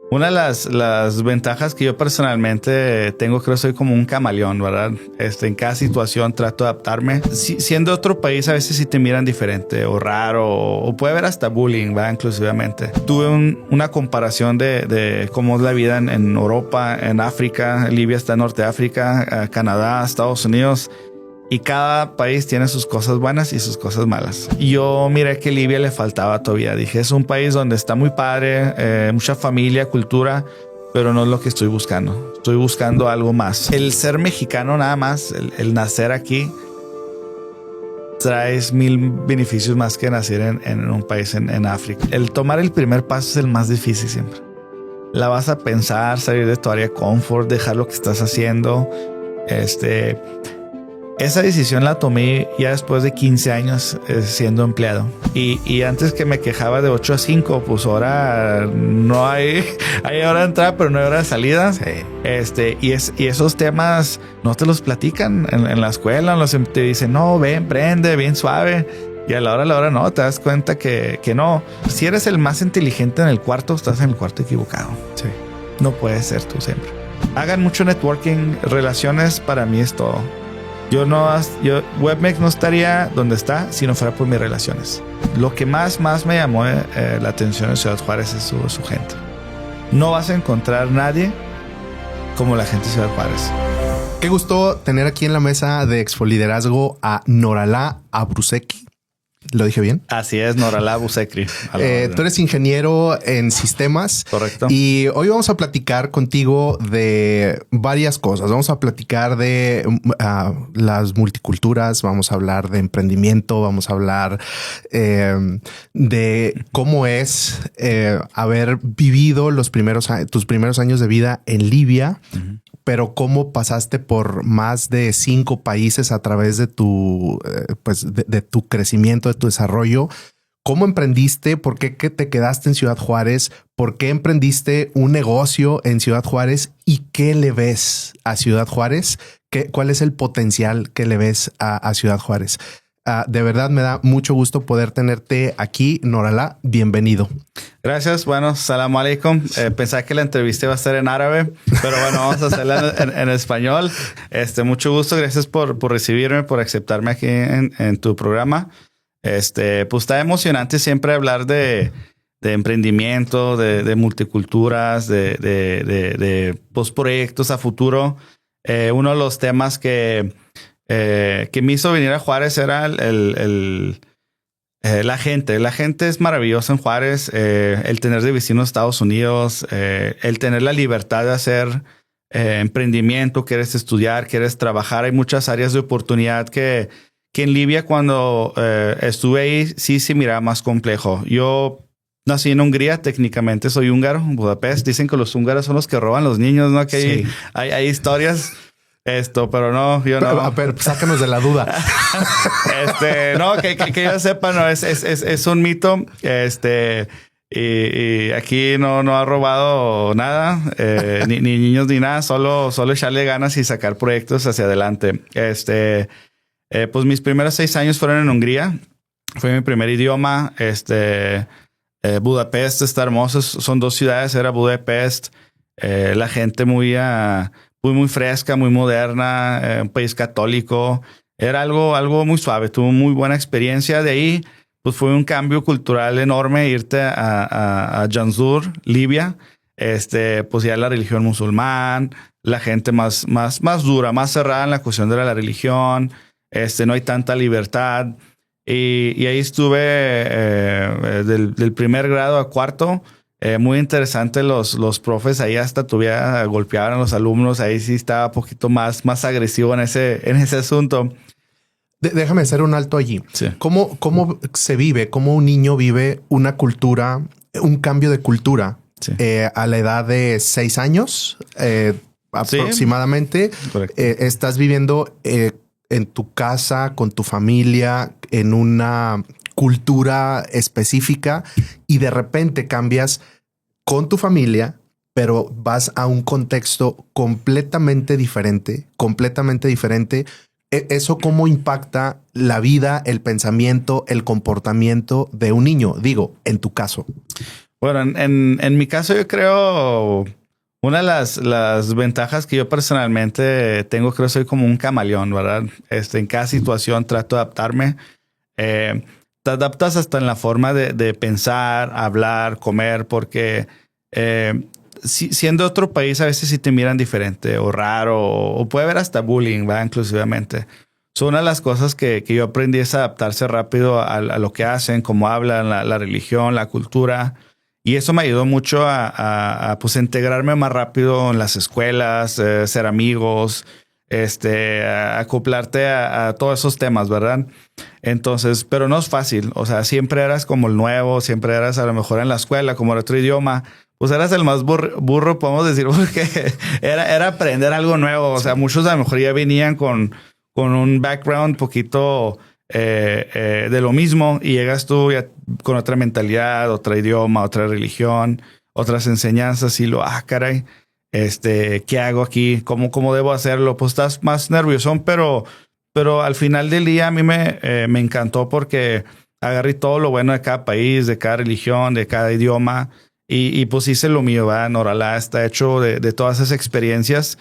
Una de las ventajas que yo personalmente tengo, creo que soy como un camaleón, ¿verdad? En cada situación trato de adaptarme. Siendo otro país, a veces sí te miran diferente o raro o puede haber hasta bullying, ¿verdad? Inclusivamente. Tuve una comparación de cómo es la vida en Europa, en África. Libia está en Norte de África, Canadá, Estados Unidos. Y cada país tiene sus cosas buenas y sus cosas malas. Y yo miré que Libia le faltaba todavía. Dije, es un país donde está muy padre, mucha familia, cultura, pero no es lo que estoy buscando. Estoy buscando algo más. El ser mexicano nada más, el nacer aquí, traes 1000 beneficios más que nacer en un país en África. El tomar el primer paso es el más difícil siempre. La vas a pensar, salir de tu área de confort, dejar lo que estás haciendo. Esa decisión la tomé ya después de 15 años siendo empleado. Y antes que me quejaba de 8 a 5, pues ahora no hay hora de entrada, pero no hay hora de salida. Sí. Y esos temas no te los platican en la escuela. Te dicen, no, ven, prende, bien suave. Y a la hora no, te das cuenta que no. Si eres el más inteligente en el cuarto, estás en el cuarto equivocado. Sí. No puedes ser tú siempre. Hagan mucho networking. Relaciones para mí es todo. Webmex no estaría donde está si no fuera por mis relaciones. Lo que más me llamó la atención en Ciudad Juárez es su gente. No vas a encontrar nadie como la gente de Ciudad Juárez. Qué gusto tener aquí en la mesa de Expoliderazgo a Noralá Abusekri. ¿Lo dije bien? Así es, Noralá Abusekri. Tú eres ingeniero en sistemas. Correcto. Y hoy vamos a platicar contigo de varias cosas. Vamos a platicar de las multiculturas, vamos a hablar de emprendimiento, vamos a hablar de cómo es haber vivido tus primeros años de vida en Libia. Uh-huh. Pero cómo pasaste por más de 5 países a través de tu crecimiento, de tu desarrollo. ¿Cómo emprendiste? ¿Por qué te quedaste en Ciudad Juárez? ¿Por qué emprendiste un negocio en Ciudad Juárez? ¿Y qué le ves a Ciudad Juárez? ¿Cuál es el potencial que le ves a Ciudad Juárez? De verdad me da mucho gusto poder tenerte aquí, Noralá. Bienvenido. Gracias. Bueno, salam alaikum. Pensaba que la entrevista iba a ser en árabe, pero bueno, vamos a hacerla en español. Mucho gusto. Gracias por recibirme, por aceptarme aquí en tu programa. Pues está emocionante siempre hablar de emprendimiento, de multiculturas, de proyectos a futuro. Uno de los temas que me hizo venir a Juárez era la gente. La gente es maravillosa en Juárez. El tener de vecino Estados Unidos, el tener la libertad de hacer emprendimiento, quieres estudiar, quieres trabajar. Hay muchas áreas de oportunidad que en Libia cuando estuve ahí sí se miraba más complejo. Yo nací en Hungría, técnicamente soy húngaro, en Budapest. Dicen que los húngaros son los que roban los niños, ¿no? Que sí. hay historias... pero no, yo no. Pero sácanos de la duda. No, que yo sepa, no, es un mito. Y aquí no ha robado nada, ni niños ni nada, solo echarle ganas y sacar proyectos hacia adelante. Pues mis primeros 6 años fueron en Hungría. Fue mi primer idioma. Budapest está hermoso. Son 2 ciudades. Era Budapest. La gente muy fresca, muy moderna, un país católico. Era algo muy suave. Tuve muy buena experiencia. De ahí, pues fue un cambio cultural enorme irte a Janzur, Libia. Pues ya la religión musulmán, la gente más dura, más cerrada en la cuestión de la religión. No hay tanta libertad. Y ahí estuve del primer grado a cuarto. Muy interesante los profes ahí hasta golpeaban a los alumnos. Ahí sí estaba un poquito más agresivo en ese asunto. Déjame hacer un alto allí. Sí. ¿Cómo se vive? ¿Cómo un niño vive una cultura, un cambio de cultura sí. A la edad de 6 años aproximadamente? Sí. Correcto. Estás viviendo en tu casa, con tu familia, en una cultura específica y de repente cambias con tu familia, pero vas a un contexto completamente diferente. ¿Eso cómo impacta la vida, el pensamiento, el comportamiento de un niño? Digo, en tu caso. Bueno, en mi caso yo creo una de las ventajas que yo personalmente tengo, creo que soy como un camaleón, ¿verdad? En cada situación trato de adaptarme. Te adaptas hasta en la forma de pensar, hablar, comer, porque siendo otro país a veces sí te miran diferente o raro o puede haber hasta bullying, ¿verdad? Inclusivamente. Son una de las cosas que yo aprendí es adaptarse rápido a lo que hacen, cómo hablan, la religión, la cultura. Y eso me ayudó mucho pues integrarme más rápido en las escuelas, ser amigos, a acoplarte a todos esos temas, ¿verdad? Entonces, pero no es fácil. O sea, siempre eras como el nuevo, siempre eras a lo mejor en la escuela, como era otro idioma. Pues eras el más burro, podemos decir, porque era aprender algo nuevo. O sea, muchos a lo mejor ya venían con un background un poquito de lo mismo y llegas tú ya con otra mentalidad, otro idioma, otra religión, otras enseñanzas y caray, ¿qué hago aquí? ¿Cómo debo hacerlo? Pues estás más nerviosón, pero al final del día a mí me encantó porque agarré todo lo bueno de cada país, de cada religión, de cada idioma y pues hice lo mío, ¿verdad? Noralá está hecho de todas esas experiencias.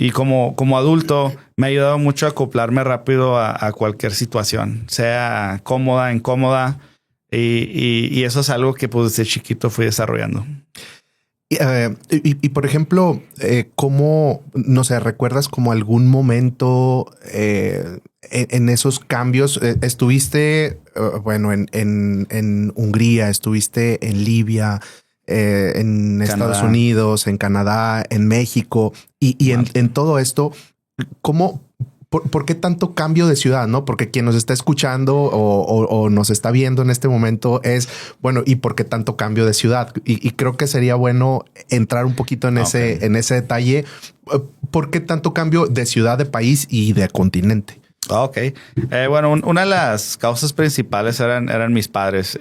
Y como adulto me ha ayudado mucho a acoplarme rápido a cualquier situación, sea cómoda, incómoda. Y eso es algo que pues desde chiquito fui desarrollando. Por ejemplo, ¿cómo, no sé, recuerdas como algún momento en esos cambios? Estuviste, bueno, en Hungría, estuviste en Libia, en Canadá. Estados Unidos, en Canadá, en México y en todo esto, ¿cómo, por qué tanto cambio de ciudad? ¿No? Porque quien nos está escuchando o nos está viendo en este momento es, bueno, ¿y por qué tanto cambio de ciudad? Y creo que sería bueno entrar un poquito en ese detalle. ¿Por qué tanto cambio de ciudad, de país y de continente? Ok. Bueno, una de las causas principales eran mis padres.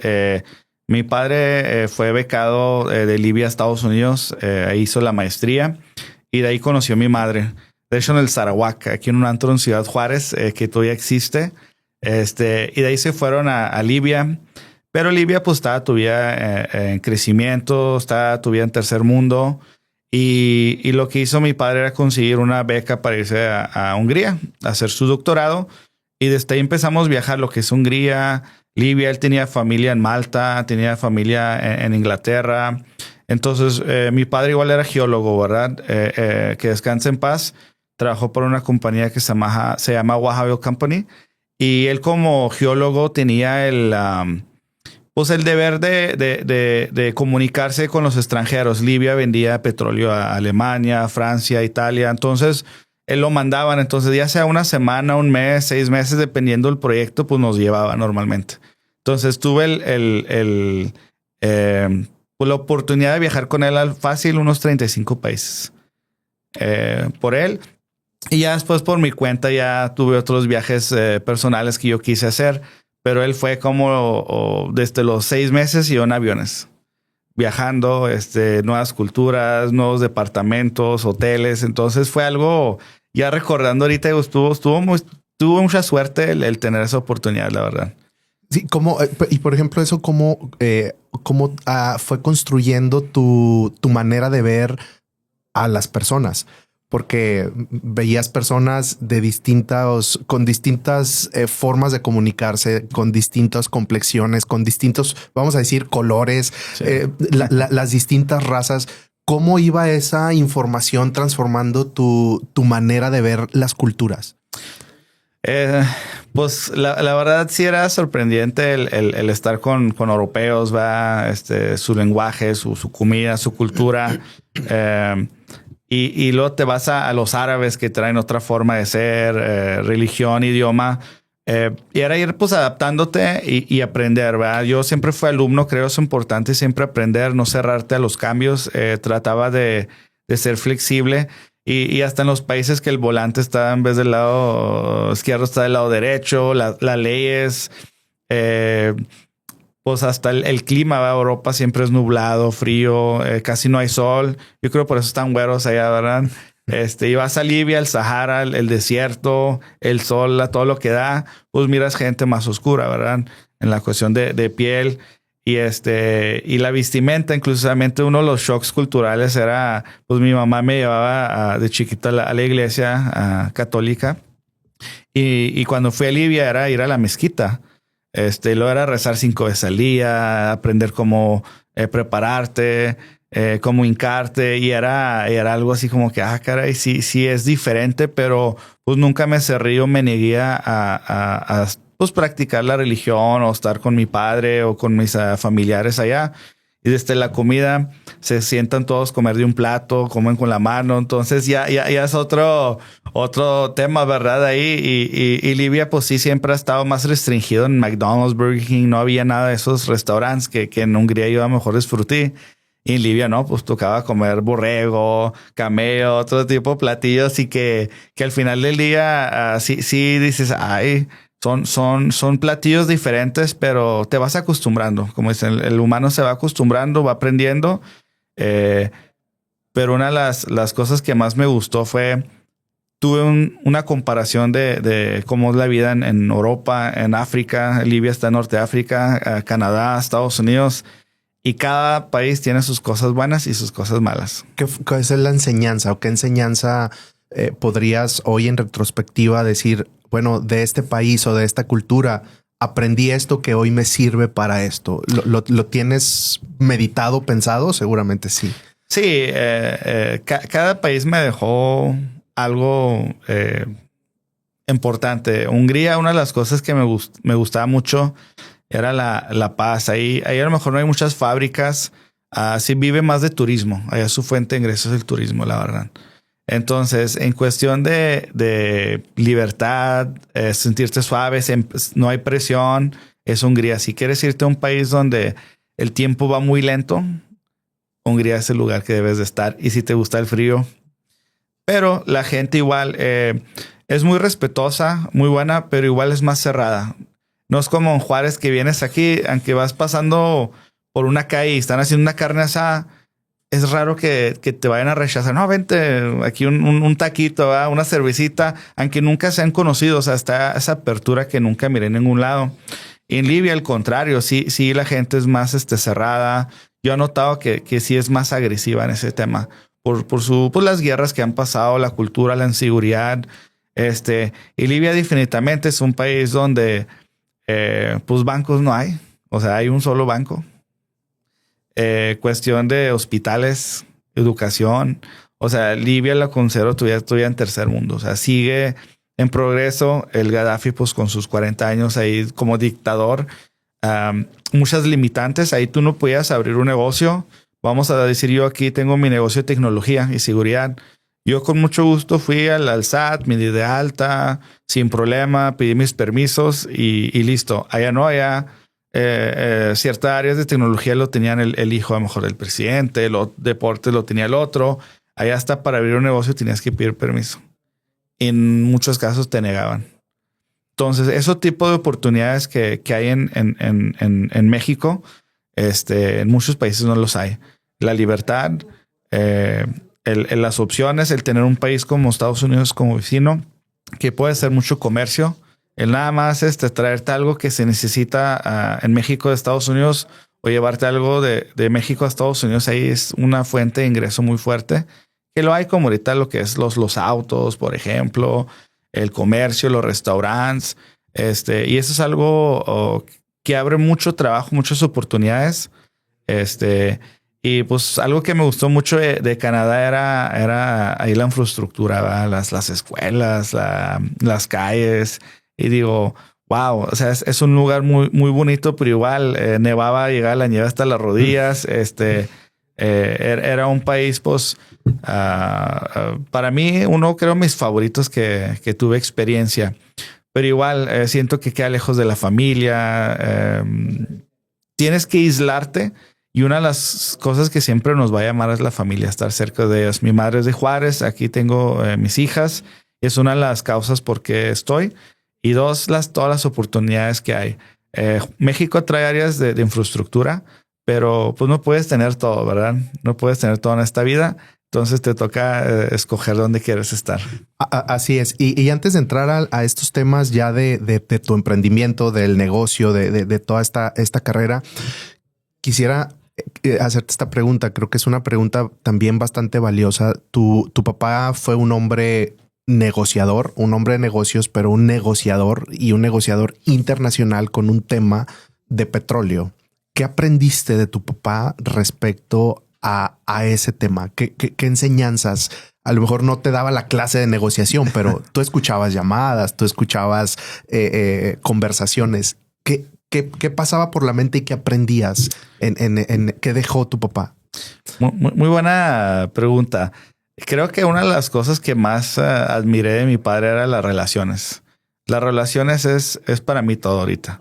Mi padre fue becado de Libia a Estados Unidos, hizo la maestría y de ahí conoció a mi madre. De hecho, en el Sarawak, aquí en un antro en Ciudad Juárez, que todavía existe. Y de ahí se fueron a Libia. Pero Libia pues estaba todavía en crecimiento, estaba todavía en tercer mundo. Y lo que hizo mi padre era conseguir una beca para irse a Hungría, a hacer su doctorado. Y desde ahí empezamos a viajar lo que es Hungría, Libia. Él tenía familia en Malta, tenía familia en Inglaterra. Entonces, mi padre igual era geólogo, ¿verdad? Que descanse en paz. Trabajó por una compañía que se llama Waha Oil Company. Y él como geólogo tenía pues el deber de comunicarse con los extranjeros. Libia vendía petróleo a Alemania, Francia, Italia. Entonces, él lo mandaban. Entonces, ya sea una semana, un mes, 6 meses, dependiendo del proyecto, pues nos llevaba normalmente. Entonces, tuve pues la oportunidad de viajar con él al fácil unos 35 países por él. Y ya después por mi cuenta ya tuve otros viajes personales que yo quise hacer, pero él fue como desde los 6 meses y yo en aviones, viajando, nuevas culturas, nuevos departamentos, hoteles. Entonces fue algo, ya recordando ahorita, tuvo mucha suerte el tener esa oportunidad, la verdad. Sí, y por ejemplo, eso cómo fue construyendo tu manera de ver a las personas, porque veías personas con distintas formas de comunicarse, con distintas complexiones, con distintos, vamos a decir, colores, sí. Las distintas razas. ¿Cómo iba esa información transformando tu manera de ver las culturas? Pues la verdad sí era sorprendente el estar con europeos, ¿va? Su lenguaje, su comida, su cultura. Y luego te vas a los árabes que traen otra forma de ser, religión, idioma. Y era ir pues adaptándote y aprender, ¿verdad? Yo siempre fui alumno, creo que es importante siempre aprender, no cerrarte a los cambios. Trataba de ser flexible. Y hasta en los países que el volante está en vez del lado izquierdo, está del lado derecho, las leyes, pues hasta el clima, ¿verdad? Europa siempre es nublado, frío, casi no hay sol. Yo creo por eso están güeros allá, ¿verdad? Y vas a Libia, el Sahara, el desierto, el sol, todo lo que da, pues miras gente más oscura, ¿verdad? En la cuestión de piel. y la vestimenta, inclusivamente uno de los shocks culturales era, pues mi mamá me llevaba de chiquita a la iglesia católica. Y cuando fui a Libia era ir a la mezquita. Luego era rezar 5 veces al día, aprender cómo prepararte, cómo hincarte. Y era algo así como que, caray, sí es diferente, pero pues nunca me cerré o me negué a pues practicar la religión o estar con mi padre o con mis familiares allá. Y desde la comida se sientan todos a comer de un plato, comen con la mano. Entonces ya es otro tema, ¿verdad? Ahí y Libia pues sí siempre ha estado más restringido en McDonald's, Burger King. No había nada de esos restaurantes que en Hungría yo a lo mejor disfruté. Y en Libia no, pues tocaba comer borrego, camello, otro tipo de platillos y que al final del día sí dices, ay, son platillos diferentes, pero te vas acostumbrando. Como dicen, el humano se va acostumbrando, va aprendiendo. Pero una de las cosas que más me gustó fue, tuve una comparación de cómo es la vida en Europa, en África. Libia está en Norte de África, Canadá, Estados Unidos. Y cada país tiene sus cosas buenas y sus cosas malas. ¿Qué es la enseñanza o qué enseñanza podrías hoy en retrospectiva decir, bueno, de este país o de esta cultura aprendí esto que hoy me sirve para esto? ¿Lo tienes meditado, pensado? Seguramente sí. Sí, cada país me dejó algo importante. Hungría, una de las cosas que me gustaba mucho era la paz. Ahí a lo mejor no hay muchas fábricas. Sí vive más de turismo. Allá su fuente de ingresos es el turismo, la verdad. Entonces, en cuestión de libertad, sentirte suave, no hay presión, es Hungría. Si quieres irte a un país donde el tiempo va muy lento, Hungría es el lugar que debes de estar. Y si te gusta el frío. Pero la gente igual es muy respetuosa, muy buena, pero igual es más cerrada. No es como en Juárez que vienes aquí, aunque vas pasando por una calle y están haciendo una carne asada, es raro que te vayan a rechazar. No, vente aquí un taquito, ¿verdad? Una cervecita, aunque nunca se han conocido. O sea, está esa apertura que nunca miré en ningún lado. Y en Libia, al contrario, sí, la gente es más cerrada. Yo he notado que sí es más agresiva en ese tema. Por las guerras que han pasado, la cultura, la inseguridad. Y Libia definitivamente es un país donde pues bancos no hay. O sea, hay un solo banco. Cuestión de hospitales, educación. O sea, Libia la considero todavía en tercer mundo. O sea, sigue en progreso. El Gaddafi, pues con sus 40 años ahí como dictador, muchas limitantes. Ahí tú no podías abrir un negocio. Vamos a decir, yo aquí tengo mi negocio de tecnología y seguridad. Yo con mucho gusto fui al SAT, me di de alta, sin problema, pedí mis permisos y listo. Allá no, allá ciertas áreas de tecnología lo tenían el hijo a lo mejor del presidente, los deportes lo tenía el otro. Allá hasta para abrir un negocio tenías que pedir permiso. En muchos casos te negaban. Entonces, esos tipos de oportunidades que hay en México, en muchos países no los hay. La libertad, las opciones, el tener un país como Estados Unidos como vecino, que puede hacer mucho comercio. El nada más traerte algo que se necesita en México de Estados Unidos o llevarte algo de México a Estados Unidos, ahí es una fuente de ingreso muy fuerte. Que lo hay como ahorita lo que es los autos, por ejemplo, el comercio, los restaurantes. Y eso es algo que abre mucho trabajo, muchas oportunidades. Y pues algo que me gustó mucho de Canadá era ahí la infraestructura, ¿verdad? Las escuelas, las calles. Y digo, wow, o sea, es un lugar muy, muy bonito, pero igual nevaba, llegaba la nieve hasta las rodillas. Era un país, pues, para mí, creo mis favoritos que tuve experiencia. Pero igual siento que queda lejos de la familia. Tienes que aislarte. Y una de las cosas que siempre nos va a llamar es la familia, estar cerca de ellos. Mi madre es de Juárez, aquí tengo mis hijas. Es una de las causas por qué estoy. Y dos, todas las oportunidades que hay. México trae áreas de infraestructura, pero pues no puedes tener todo, ¿verdad? No puedes tener todo en esta vida. Entonces te toca escoger dónde quieres estar. Así es. Y antes de entrar a estos temas ya de tu emprendimiento, del negocio, de toda esta carrera, Quisiera hacerte esta pregunta. Creo que es una pregunta también bastante valiosa. Tu papá fue un hombre negociador, un hombre de negocios, pero un negociador y un negociador internacional con un tema de petróleo. ¿Qué aprendiste de tu papá respecto a ese tema? ¿Qué enseñanzas? A lo mejor no te daba la clase de negociación, pero tú escuchabas llamadas, tú escuchabas conversaciones. ¿Qué pasaba por la mente y qué aprendías en qué dejó tu papá? Muy buena pregunta. Creo que una de las cosas que más admiré de mi padre era las relaciones. Las relaciones es para mí todo ahorita.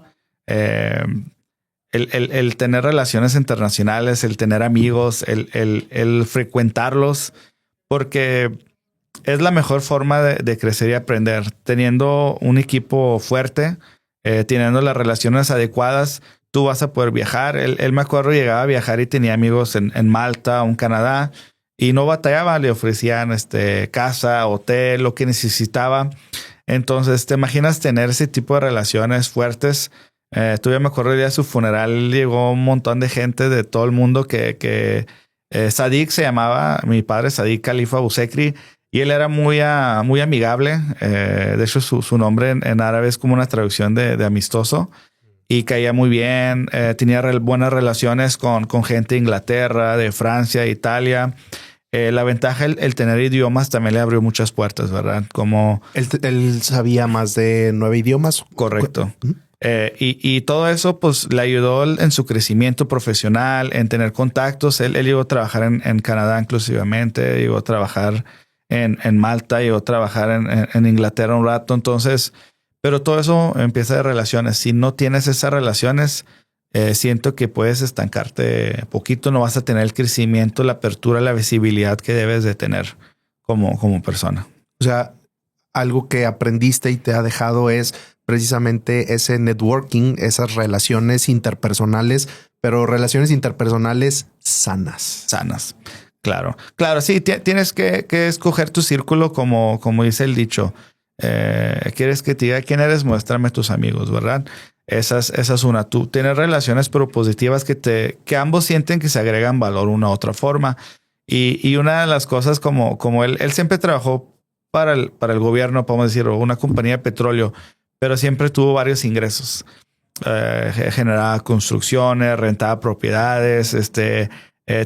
El tener relaciones internacionales, el tener amigos, el frecuentarlos, porque es la mejor forma de crecer y aprender. Teniendo un equipo fuerte, teniendo las relaciones adecuadas, tú vas a poder viajar. Él me acuerdo, llegaba a viajar y tenía amigos en Malta o en Canadá y no batallaba. Le ofrecían casa, hotel, lo que necesitaba. Entonces, ¿te imaginas tener ese tipo de relaciones fuertes? Todavía me acuerdo el día de su funeral, llegó un montón de gente de todo el mundo que Sadiq se llamaba, mi padre, Sadiq Khalifa Busekri, y él era muy amigable. De hecho, su nombre en árabe es como una traducción de amistoso, y caía muy bien. Tenía buenas relaciones con gente de Inglaterra, de Francia, Italia. La ventaja, el tener idiomas también le abrió muchas puertas, ¿verdad? Como él sabía más de 9 idiomas. Correcto. Y todo eso pues le ayudó en su crecimiento profesional, en tener contactos. Él llegó a trabajar en Canadá inclusivamente, llegó a trabajar en Malta, llegó a trabajar en Inglaterra un rato. Entonces, pero todo eso empieza de relaciones. Si no tienes esas relaciones, siento que puedes estancarte poquito, no vas a tener el crecimiento, la apertura, la visibilidad que debes de tener como persona. O sea, algo que aprendiste y te ha dejado es precisamente ese networking, esas relaciones interpersonales, pero relaciones interpersonales sanas. Sanas. Claro, sí, tienes que escoger tu círculo como dice el dicho. ¿Quieres que te diga quién eres? Muéstrame tus amigos, ¿verdad? Esa es una. Tú tienes relaciones pero positivas que ambos sienten que se agregan valor una u otra forma. Y una de las cosas como él siempre trabajó para el gobierno, podemos decir, o una compañía de petróleo, pero siempre tuvo varios ingresos. Generaba construcciones, rentaba propiedades,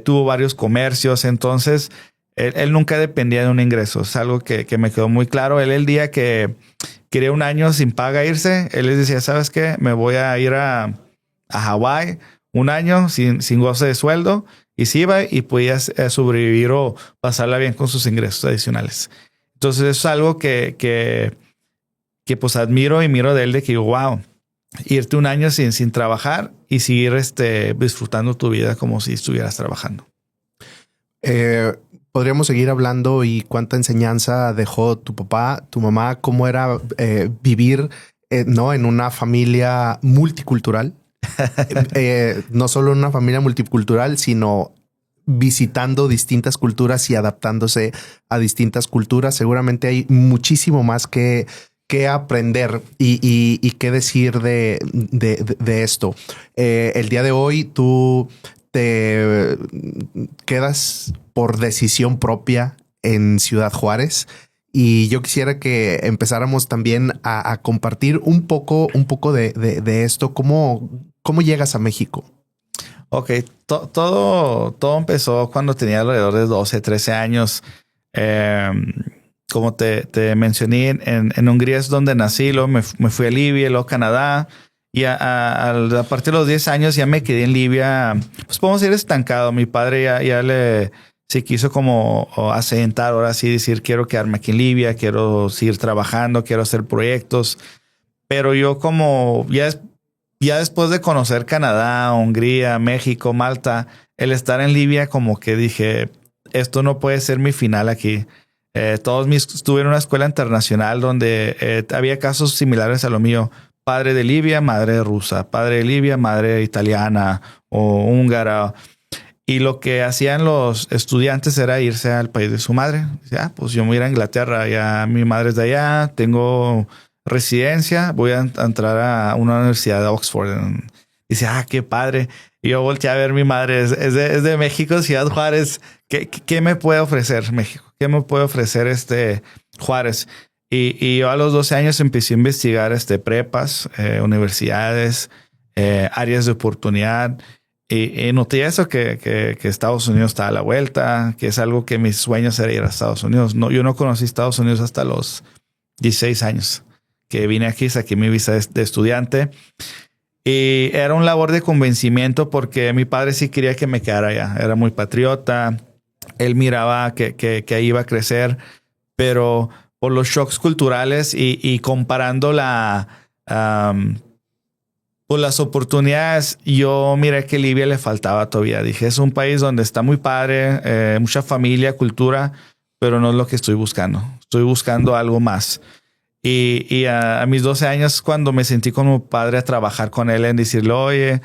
tuvo varios comercios. Entonces, él nunca dependía de un ingreso. Es algo que me quedó muy claro. Él, el día que quería un año sin paga irse, él les decía, ¿sabes qué? Me voy a ir a Hawái un año sin goce de sueldo. Y se iba y podía sobrevivir o pasarla bien con sus ingresos adicionales. Entonces, es algo que pues admiro y miro de él, de que digo, wow, irte un año sin trabajar y seguir disfrutando tu vida como si estuvieras trabajando. Podríamos seguir hablando y cuánta enseñanza dejó tu papá, tu mamá, cómo era vivir ¿no? en una familia multicultural. No solo en una familia multicultural, sino visitando distintas culturas y adaptándose a distintas culturas. Seguramente hay muchísimo más que aprender y qué decir de esto. El día de hoy tú te quedas por decisión propia en Ciudad Juárez y yo quisiera que empezáramos también a compartir un poco de esto. ¿Cómo llegas a México? Ok, todo empezó cuando tenía alrededor de 12, 13 años. Como te mencioné, en Hungría es donde nací, luego me fui a Libia, luego a Canadá. Y a partir de los 10 años ya me quedé en Libia. Pues podemos ir estancado. Mi padre ya se quiso como asentar, ahora sí decir, quiero quedarme aquí en Libia, quiero seguir trabajando, quiero hacer proyectos. Pero yo como ya después de conocer Canadá, Hungría, México, Malta, el estar en Libia como que dije, esto no puede ser mi final aquí. Estuve en una escuela internacional donde había casos similares a lo mío. Padre de Libia, madre rusa. Padre de Libia, madre italiana o húngara. Y lo que hacían los estudiantes era irse al país de su madre. Pues yo me voy a ir a Inglaterra. Ya mi madre es de allá. Tengo residencia. Voy a entrar a una universidad de Oxford. dice, qué padre. Y yo volteé a ver, mi madre es de México, Ciudad Juárez. ¿Qué me puede ofrecer México? ¿Qué me puede ofrecer Juárez? Y yo a los 12 años empecé a investigar prepas, universidades, áreas de oportunidad. Y noté eso, que Estados Unidos está a la vuelta, que es algo que mis sueños era ir a Estados Unidos. No, yo no conocí Estados Unidos hasta los 16 años que vine aquí, saqué mi visa de estudiante. Y era un labor de convencimiento porque mi padre sí quería que me quedara allá. Era muy patriota. Él miraba que ahí iba a crecer, pero por los shocks culturales y comparando por las oportunidades, yo miré que Libia le faltaba todavía. Dije, es un país donde está muy padre, mucha familia, cultura, pero no es lo que estoy buscando. Estoy buscando algo más. Y a mis 12 años, cuando me sentí como padre a trabajar con él, en decirle, oye,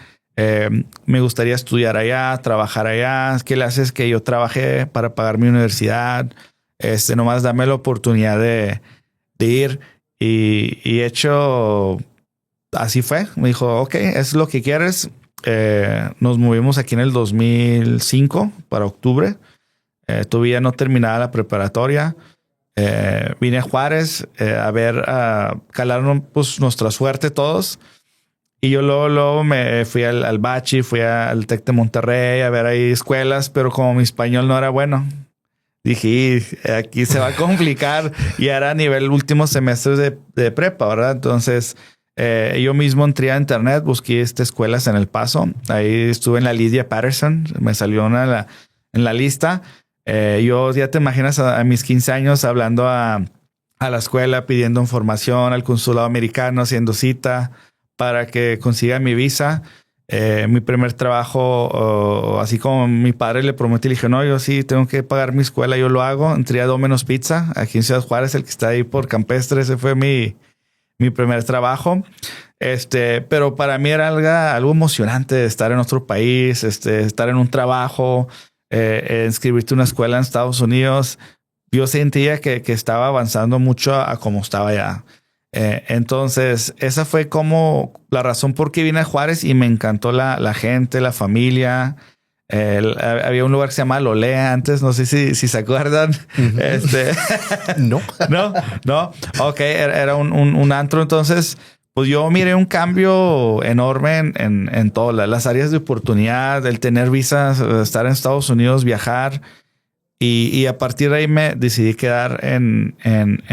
me gustaría estudiar allá, trabajar allá. ¿Qué le haces que yo trabajé para pagar mi universidad? Nomás dame la oportunidad de ir. Y hecho, así fue. Me dijo, ok, es lo que quieres. Nos movimos aquí en el 2005 para octubre. Todavía no terminaba la preparatoria. Vine a Juárez a calar pues, nuestra suerte todos. Y yo luego me fui al Bachi, fui al Tec de Monterrey a ver ahí escuelas, pero como mi español no era bueno, dije, aquí se va a complicar. Y era a nivel último semestre de prepa, ¿verdad? Entonces, yo mismo entré a internet, busqué escuelas en El Paso. Ahí estuve en la Lydia Patterson, me salió una en la lista. Yo ya te imaginas a mis 15 años hablando a la escuela, pidiendo información al consulado americano, haciendo cita para que consiga mi visa. Mi primer trabajo, así como mi padre le prometí, le dije, no, yo sí tengo que pagar mi escuela, yo lo hago. Entré a Domino's Pizza, aquí en Ciudad Juárez, el que está ahí por Campestre. Ese fue mi primer trabajo. Pero para mí era algo emocionante estar en otro país, estar en un trabajo, inscribirte en una escuela en Estados Unidos. Yo sentía que estaba avanzando mucho a como estaba allá. Entonces, esa fue como la razón por qué vine a Juárez y me encantó la gente, la familia. Había un lugar que se llama Lolea antes, no sé si se acuerdan. No. No. Ok, era un antro. Entonces, pues yo miré un cambio enorme en todas las áreas de oportunidad, el tener visas, estar en Estados Unidos, viajar. Y a partir de ahí me decidí quedar en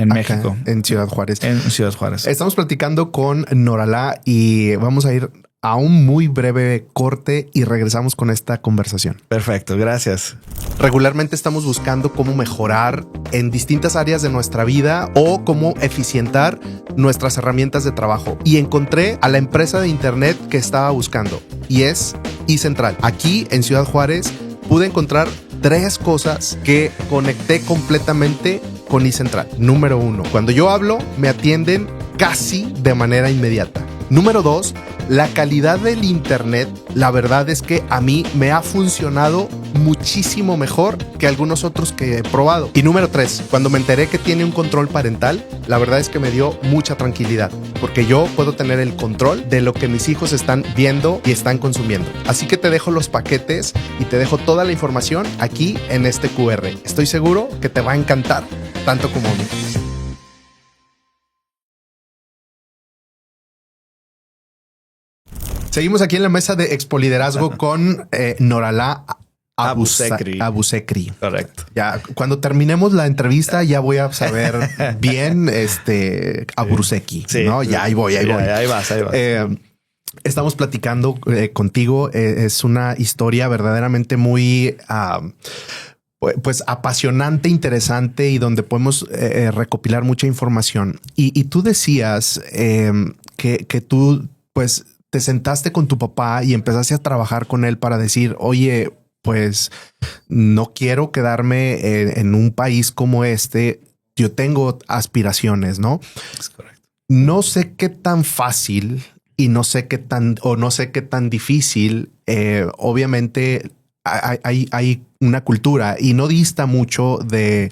México. En Ciudad Juárez. En Ciudad Juárez. Estamos platicando con Noralá y vamos a ir a un muy breve corte y regresamos con esta conversación. Perfecto, gracias. Regularmente estamos buscando cómo mejorar en distintas áreas de nuestra vida o cómo eficientar nuestras herramientas de trabajo. Y encontré a la empresa de internet que estaba buscando y es iCentral. Aquí en Ciudad Juárez pude encontrar 3 cosas que conecté completamente con iCentral. Número 1, cuando yo hablo, me atienden casi de manera inmediata. Número 2, la calidad del internet, la verdad es que a mí me ha funcionado muchísimo mejor que algunos otros que he probado. Y número 3, cuando me enteré que tiene un control parental, la verdad es que me dio mucha tranquilidad, porque yo puedo tener el control de lo que mis hijos están viendo y están consumiendo. Así que te dejo los paquetes y te dejo toda la información aquí en este QR. Estoy seguro que te va a encantar, tanto como a mí. Seguimos aquí en la mesa de Expoliderazgo con Noralá Abusekri. Correcto. Ya cuando terminemos la entrevista ya voy a saber bien Abusekri, sí, ¿no? Ya ahí voy. Ahí vas. Estamos platicando contigo. Es una historia verdaderamente muy pues apasionante, interesante y donde podemos recopilar mucha información. Y tú decías que tú pues te sentaste con tu papá y empezaste a trabajar con él para decir, oye, pues no quiero quedarme en un país como este. Yo tengo aspiraciones, ¿no? Es correcto. No sé qué tan fácil y no sé qué tan difícil. Obviamente hay una cultura y no dista mucho de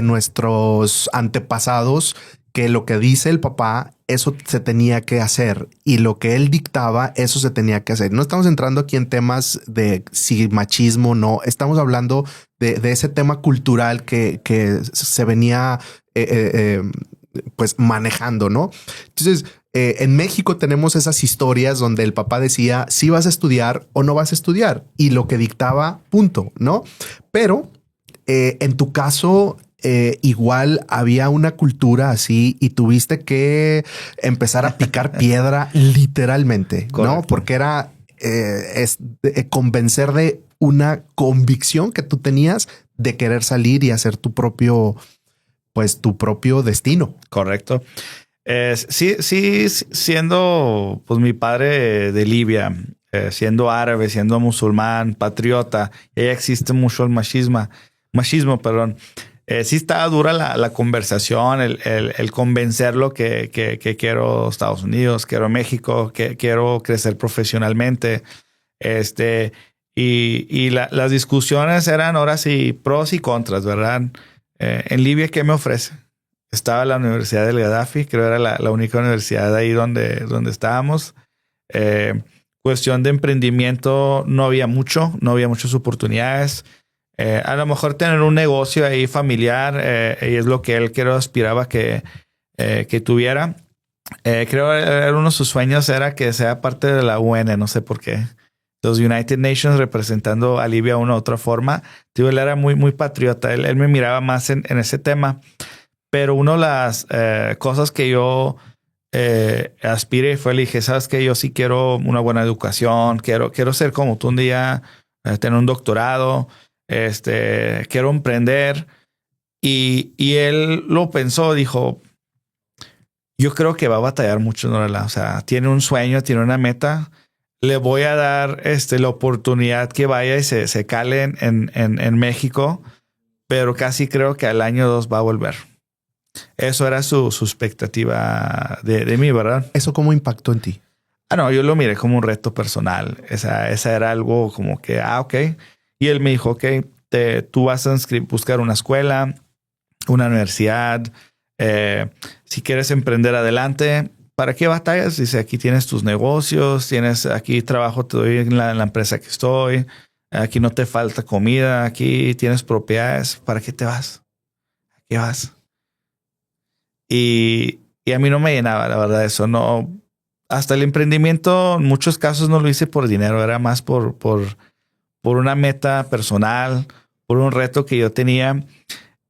nuestros antepasados que lo que dice el papá, eso se tenía que hacer, y lo que él dictaba, eso se tenía que hacer. No estamos entrando aquí en temas de si machismo, no. Estamos hablando de ese tema cultural que se venía pues manejando, ¿no? Entonces, en México tenemos esas historias donde el papá decía si vas a estudiar o no vas a estudiar, y lo que dictaba, punto, ¿no? Pero en tu caso, igual había una cultura así y tuviste que empezar a picar piedra literalmente, Correcto. ¿no? Porque era convencer de una convicción que tú tenías de querer salir y hacer tu propio destino. Correcto. Sí, siendo pues mi padre de Libia, siendo árabe, siendo musulmán, patriota, ya existe mucho el machismo, perdón. Sí estaba dura la conversación, el convencerlo que quiero Estados Unidos, quiero México, que quiero crecer profesionalmente. Las discusiones eran ahora sí pros y contras, ¿verdad? En Libia, ¿qué me ofrece? Estaba la Universidad del Gaddafi, creo que era la única universidad ahí donde estábamos. Cuestión de emprendimiento, no había muchas oportunidades. A lo mejor tener un negocio ahí familiar, y es lo que él aspiraba que tuviera. Creo que uno de sus sueños era que sea parte de la UN, no sé por qué. Los United Nations representando a Libia de una u otra forma. Tío, él era muy patriota. Él me miraba más en ese tema. Pero una de las cosas que yo aspiré fue, le dije, ¿sabes qué? Yo sí quiero una buena educación. Quiero ser como tú un día, tener un doctorado. Quiero emprender. Y él lo pensó, dijo, yo creo que va a batallar mucho, ¿no? O sea, tiene un sueño, tiene una meta. Le voy a dar la oportunidad que vaya y se cale en México, pero casi creo que al año 2 va a volver. Eso era su expectativa de mí, ¿verdad? ¿Eso cómo impactó en ti? No, yo lo miré como un reto personal. Esa era algo como que, ok. Y él me dijo, ok, tú vas a buscar una escuela, una universidad. Si quieres emprender adelante, ¿para qué batallas? Dice, aquí tienes tus negocios, tienes aquí trabajo, te doy en la empresa que estoy. Aquí no te falta comida, aquí tienes propiedades. ¿Para qué te vas? ¿A qué vas? Y a mí no me llenaba, la verdad, eso. No, hasta el emprendimiento, en muchos casos no lo hice por dinero, era más por una meta personal, por un reto que yo tenía.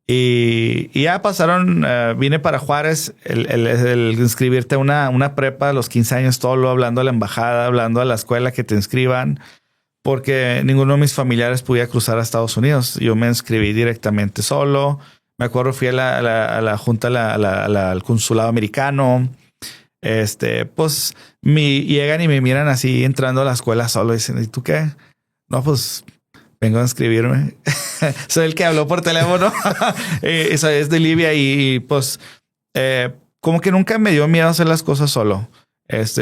Y ya pasaron, vine para Juárez, el inscribirte a una prepa a los 15 años, todo hablando a la embajada, hablando a la escuela que te inscriban, porque ninguno de mis familiares podía cruzar a Estados Unidos. Yo me inscribí directamente solo. Me acuerdo, fui a la junta, al consulado americano. Pues llegan y me miran así entrando a la escuela solo. Dicen, ¿y tú qué? No, pues vengo a inscribirme. Soy el que habló por teléfono. Soy de Libia y pues como que nunca me dio miedo hacer las cosas solo.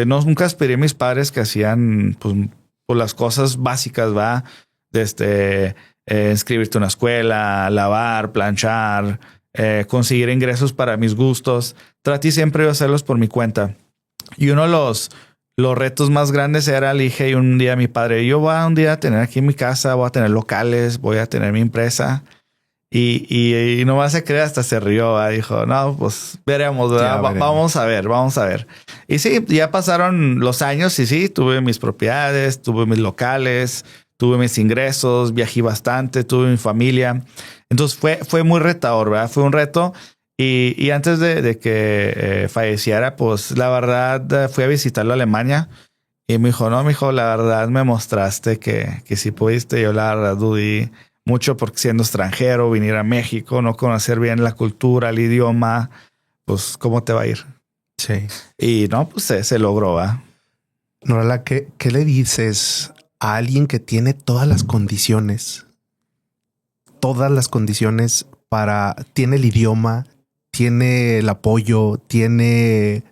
Nunca esperé a mis padres que hacían pues las cosas básicas, ¿va? Inscribirte a una escuela, lavar, planchar, conseguir ingresos para mis gustos. Traté siempre de hacerlos por mi cuenta. Y uno de los retos más grandes era, le dije un día a mi padre, yo voy a un día a tener aquí en mi casa, voy a tener locales, voy a tener mi empresa. Y no vas a creer, hasta se rió, ¿va? Dijo, no, pues veremos, ¿verdad? Vamos a ver. Y sí, ya pasaron los años y sí, tuve mis propiedades, tuve mis locales, tuve mis ingresos, viajé bastante, tuve mi familia. Entonces fue muy retador, ¿verdad? Fue un reto. Y antes de que falleciera, pues la verdad fui a visitarlo a Alemania y me dijo, no, mijo, la verdad me mostraste que si pudiste. Yo la verdad dudé mucho porque siendo extranjero, venir a México, no conocer bien la cultura, el idioma, pues ¿cómo te va a ir? Sí. Y no, pues se logró, ¿va? Norala, ¿qué le dices a alguien que tiene todas las condiciones tiene el idioma, tiene el apoyo, tiene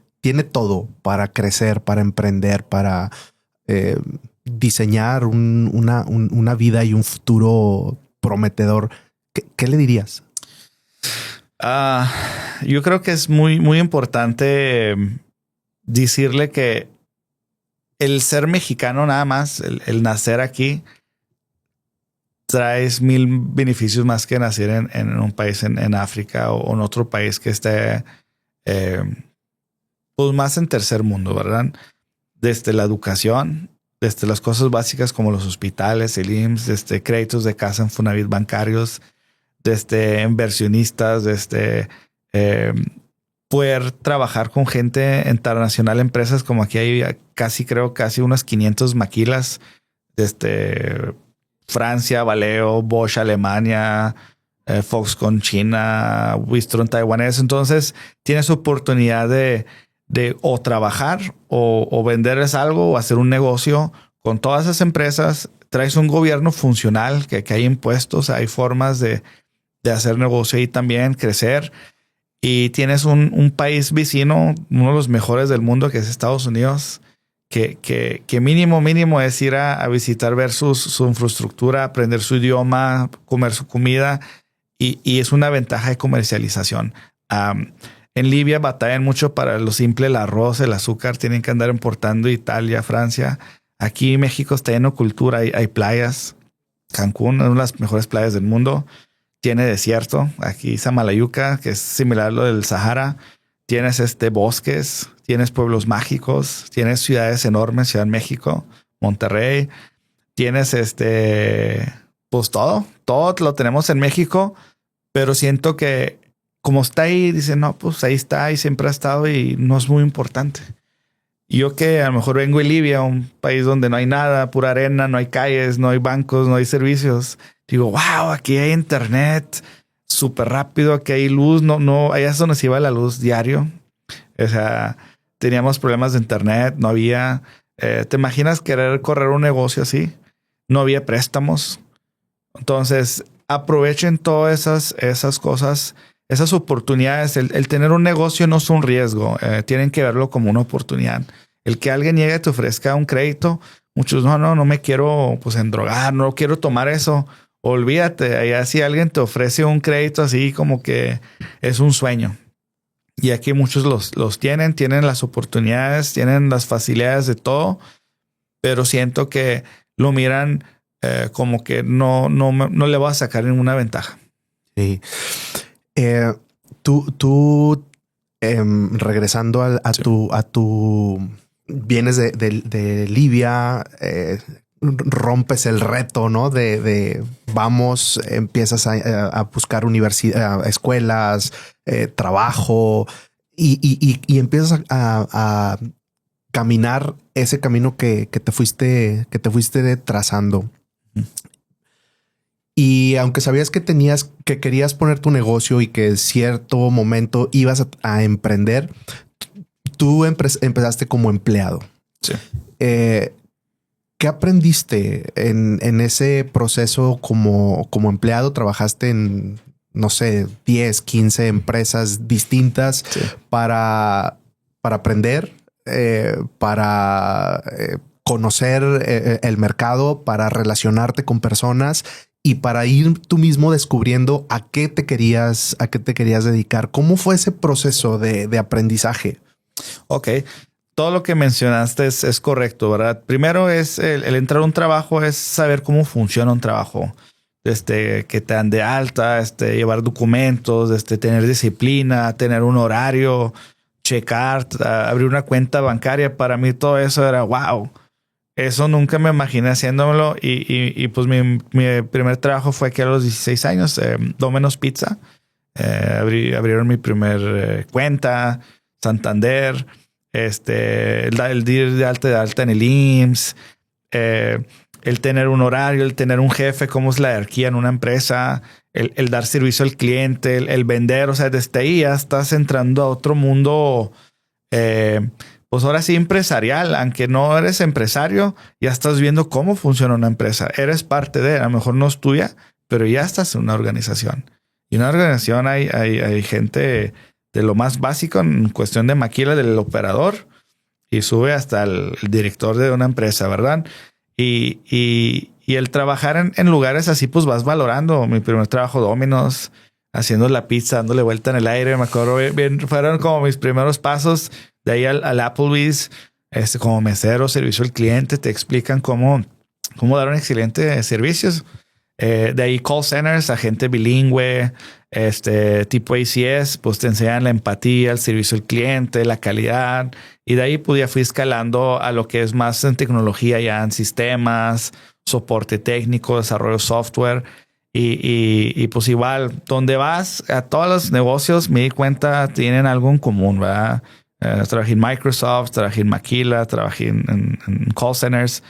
todo para crecer, para emprender, para diseñar una vida y un futuro prometedor? ¿Qué le dirías? Yo creo que es muy, muy importante decirle que el ser mexicano nada más, el nacer aquí, traes 1000 beneficios más que nacer en un país en África o en otro país que esté pues más en tercer mundo, ¿verdad? Desde la educación, desde las cosas básicas como los hospitales, el IMSS, desde créditos de casa en Fonavit bancarios, desde inversionistas, desde poder trabajar con gente internacional, empresas como aquí hay casi unas 500 maquilas desde Francia, Valeo, Bosch, Alemania, Foxconn, China, Wistron, taiwanés. Entonces tienes oportunidad de o trabajar o venderles algo o hacer un negocio con todas esas empresas. Traes un gobierno funcional que hay impuestos, hay formas de hacer negocio y también crecer. Y tienes un país vecino, uno de los mejores del mundo, que es Estados Unidos, que mínimo es ir a visitar, ver su infraestructura, aprender su idioma, comer su comida. Y es una ventaja de comercialización. En Libia batallan mucho para lo simple, el arroz, el azúcar. Tienen que andar importando Italia, Francia. Aquí en México está lleno de cultura. Hay playas. Cancún, una de las mejores playas del mundo. Tiene desierto. Aquí Samalayuca, que es similar a lo del Sahara. Tienes bosques. Tienes pueblos mágicos. Tienes ciudades enormes. Ciudad de México, Monterrey. Tienes pues todo lo tenemos en México. Pero siento que como está ahí, dicen, no, pues ahí está y siempre ha estado y no es muy importante. Yo que a lo mejor vengo de Libia, un país donde no hay nada, pura arena, no hay calles, no hay bancos, no hay servicios. Digo, wow, aquí hay internet súper rápido, aquí hay luz. No, allá es donde se iba la luz diario. O sea, teníamos problemas de internet, no había... ¿te imaginas querer correr un negocio así? No había préstamos. Entonces, aprovechen todas esas cosas, esas oportunidades. El tener un negocio no es un riesgo. Tienen que verlo como una oportunidad. El que alguien llegue y te ofrezca un crédito, muchos no me quiero pues endrogar, no quiero tomar eso. Olvídate, allá si alguien te ofrece un crédito así como que es un sueño. Y aquí muchos los tienen las oportunidades, tienen las facilidades de todo, pero siento que lo miran como que no le va a sacar ninguna ventaja. Sí. Tú regresando a tu vienes de Libia, rompes el reto, ¿no? De vamos, empiezas a buscar escuelas, trabajo y empiezas a caminar ese camino que te fuiste trazando. Y aunque sabías que querías poner tu negocio y que en cierto momento ibas a emprender, tú empezaste como empleado. Sí. ¿Qué aprendiste en ese proceso como empleado? Trabajaste en, no sé, 10, 15 empresas distintas, sí, para aprender, para conocer el mercado, para relacionarte con personas y para ir tú mismo descubriendo a qué te querías dedicar. ¿Cómo fue ese proceso de aprendizaje? Ok. Todo lo que mencionaste es correcto, ¿verdad? Primero es el entrar a un trabajo, es saber cómo funciona un trabajo. Que te dan de alta, llevar documentos, tener disciplina, tener un horario, checar, abrir una cuenta bancaria. Para mí todo eso era wow. Eso nunca me imaginé haciéndomelo. Y pues mi primer trabajo fue aquí a los 16 años, Domino's Pizza. Abrieron mi primer cuenta, Santander. El ir de alta en el IMSS, el tener un horario, el tener un jefe, cómo es la jerarquía en una empresa, el dar servicio al cliente, el vender. O sea, desde ahí ya estás entrando a otro mundo, pues ahora sí empresarial. Aunque no eres empresario, ya estás viendo cómo funciona una empresa. Eres parte de, a lo mejor no es tuya, pero ya estás en una organización. Y en una organización hay gente de lo más básico en cuestión de maquila, del operador, y sube hasta el director de una empresa, ¿verdad? Y el trabajar en lugares así, pues vas valorando. Mi primer trabajo, Domino's, haciendo la pizza, dándole vuelta en el aire. Me acuerdo bien, fueron como mis primeros pasos. De ahí al Applebee's, como mesero, servicio al cliente, te explican cómo dar un excelente servicio. De ahí call centers, agente bilingüe, tipo ACS, pues te enseñan la empatía, el servicio al cliente, la calidad. Y de ahí pues ya fui escalando a lo que es más en tecnología, ya en sistemas, soporte técnico, desarrollo de software. Y pues igual, donde vas, a todos los negocios, me di cuenta, tienen algo en común, ¿verdad? Trabajé en Microsoft, trabajé en Maquila, trabajé en call centers.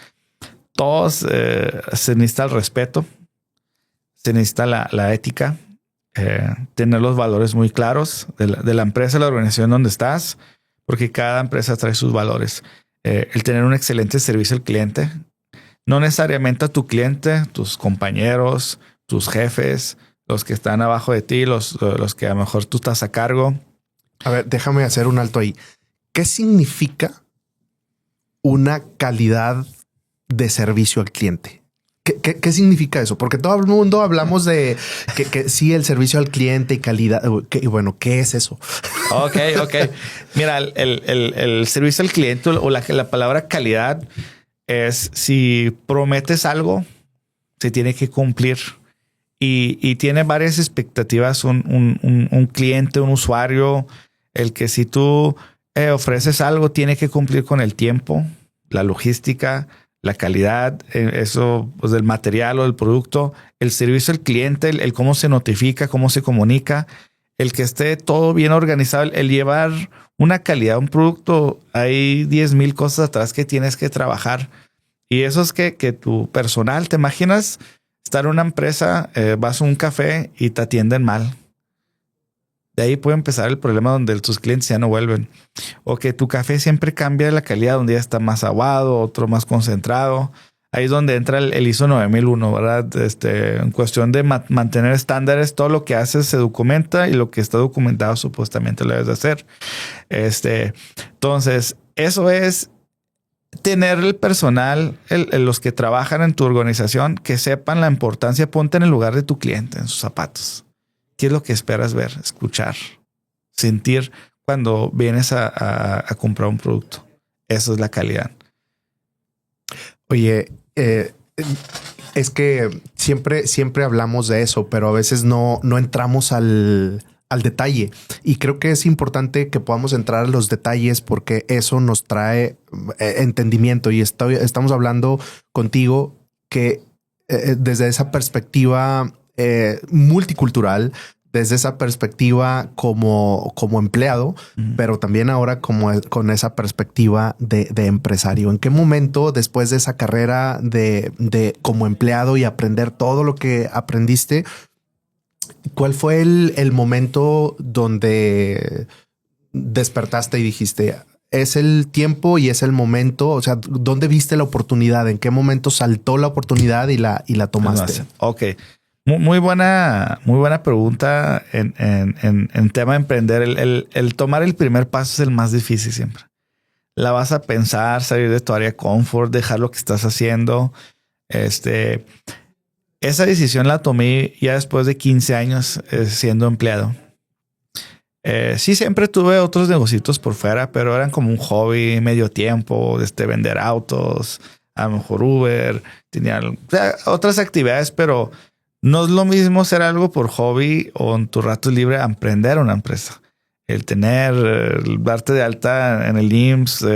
Todos se necesita el respeto, se necesita la ética, tener los valores muy claros de la empresa, la organización donde estás, porque cada empresa trae sus valores. El tener un excelente servicio al cliente, no necesariamente a tu cliente, tus compañeros, tus jefes, los que están abajo de ti, los que a lo mejor tú estás a cargo. A ver, déjame hacer un alto ahí. ¿Qué significa una calidad de servicio al cliente? ¿Qué significa eso? Porque todo el mundo hablamos de que sí, el servicio al cliente y calidad. Bueno, ¿qué es eso? Ok. Mira, el servicio al cliente o la palabra calidad es si prometes algo, se tiene que cumplir. Y tiene varias expectativas un cliente, un usuario, el que si tú ofreces algo, tiene que cumplir con el tiempo, la logística, la calidad, eso pues, del material o del producto, el servicio al cliente, el cómo se notifica, cómo se comunica, el que esté todo bien organizado, el llevar una calidad a un producto. Hay 10,000 cosas atrás que tienes que trabajar. Y eso es que tu personal, ¿te imaginas estar en una empresa, vas a un café y te atienden mal? De ahí puede empezar el problema donde tus clientes ya no vuelven. O que tu café siempre cambia la calidad, un día está más aguado, otro más concentrado. Ahí es donde entra el ISO 9001, ¿verdad? En cuestión de mantener estándares, todo lo que haces se documenta y lo que está documentado supuestamente lo debes de hacer. Entonces, eso es tener el personal, los que trabajan en tu organización, que sepan la importancia. Ponte en el lugar de tu cliente, en sus zapatos. ¿Qué es lo que esperas ver, escuchar, sentir cuando vienes a comprar un producto? Eso es la calidad. Oye, es que siempre hablamos de eso, pero a veces no entramos al detalle. Y creo que es importante que podamos entrar a los detalles porque eso nos trae entendimiento. Y estamos hablando contigo que desde esa perspectiva multicultural, desde esa perspectiva como empleado, pero también ahora con esa perspectiva de empresario. ¿En qué momento, después de esa carrera de como empleado y aprender todo lo que aprendiste, cuál fue el momento donde despertaste y dijiste, es el tiempo y es el momento? O sea, ¿dónde viste la oportunidad? ¿En qué momento saltó la oportunidad y la tomaste? Ok. Muy buena pregunta en tema de emprender. El tomar el primer paso es el más difícil siempre. La vas a pensar, salir de tu área de confort, dejar lo que estás haciendo. Esa decisión la tomé ya después de 15 años siendo empleado. Sí, siempre tuve otros negocios por fuera, pero eran como un hobby, medio tiempo, vender autos, a lo mejor Uber, tenía otras actividades, pero no es lo mismo hacer algo por hobby o en tu rato libre a emprender una empresa. El darte de alta en el IMSS,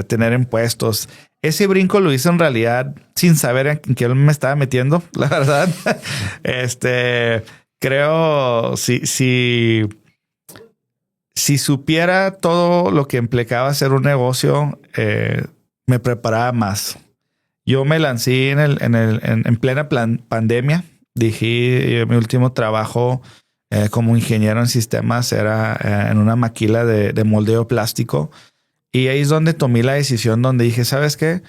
tener impuestos. Ese brinco lo hice en realidad sin saber en qué me estaba metiendo, la verdad. Creo si supiera todo lo que implicaba hacer un negocio, me preparaba más. Yo me lancé en plena pandemia. Dije, mi último trabajo como ingeniero en sistemas era en una maquila de moldeo plástico. Y ahí es donde tomé la decisión, donde dije, ¿sabes qué?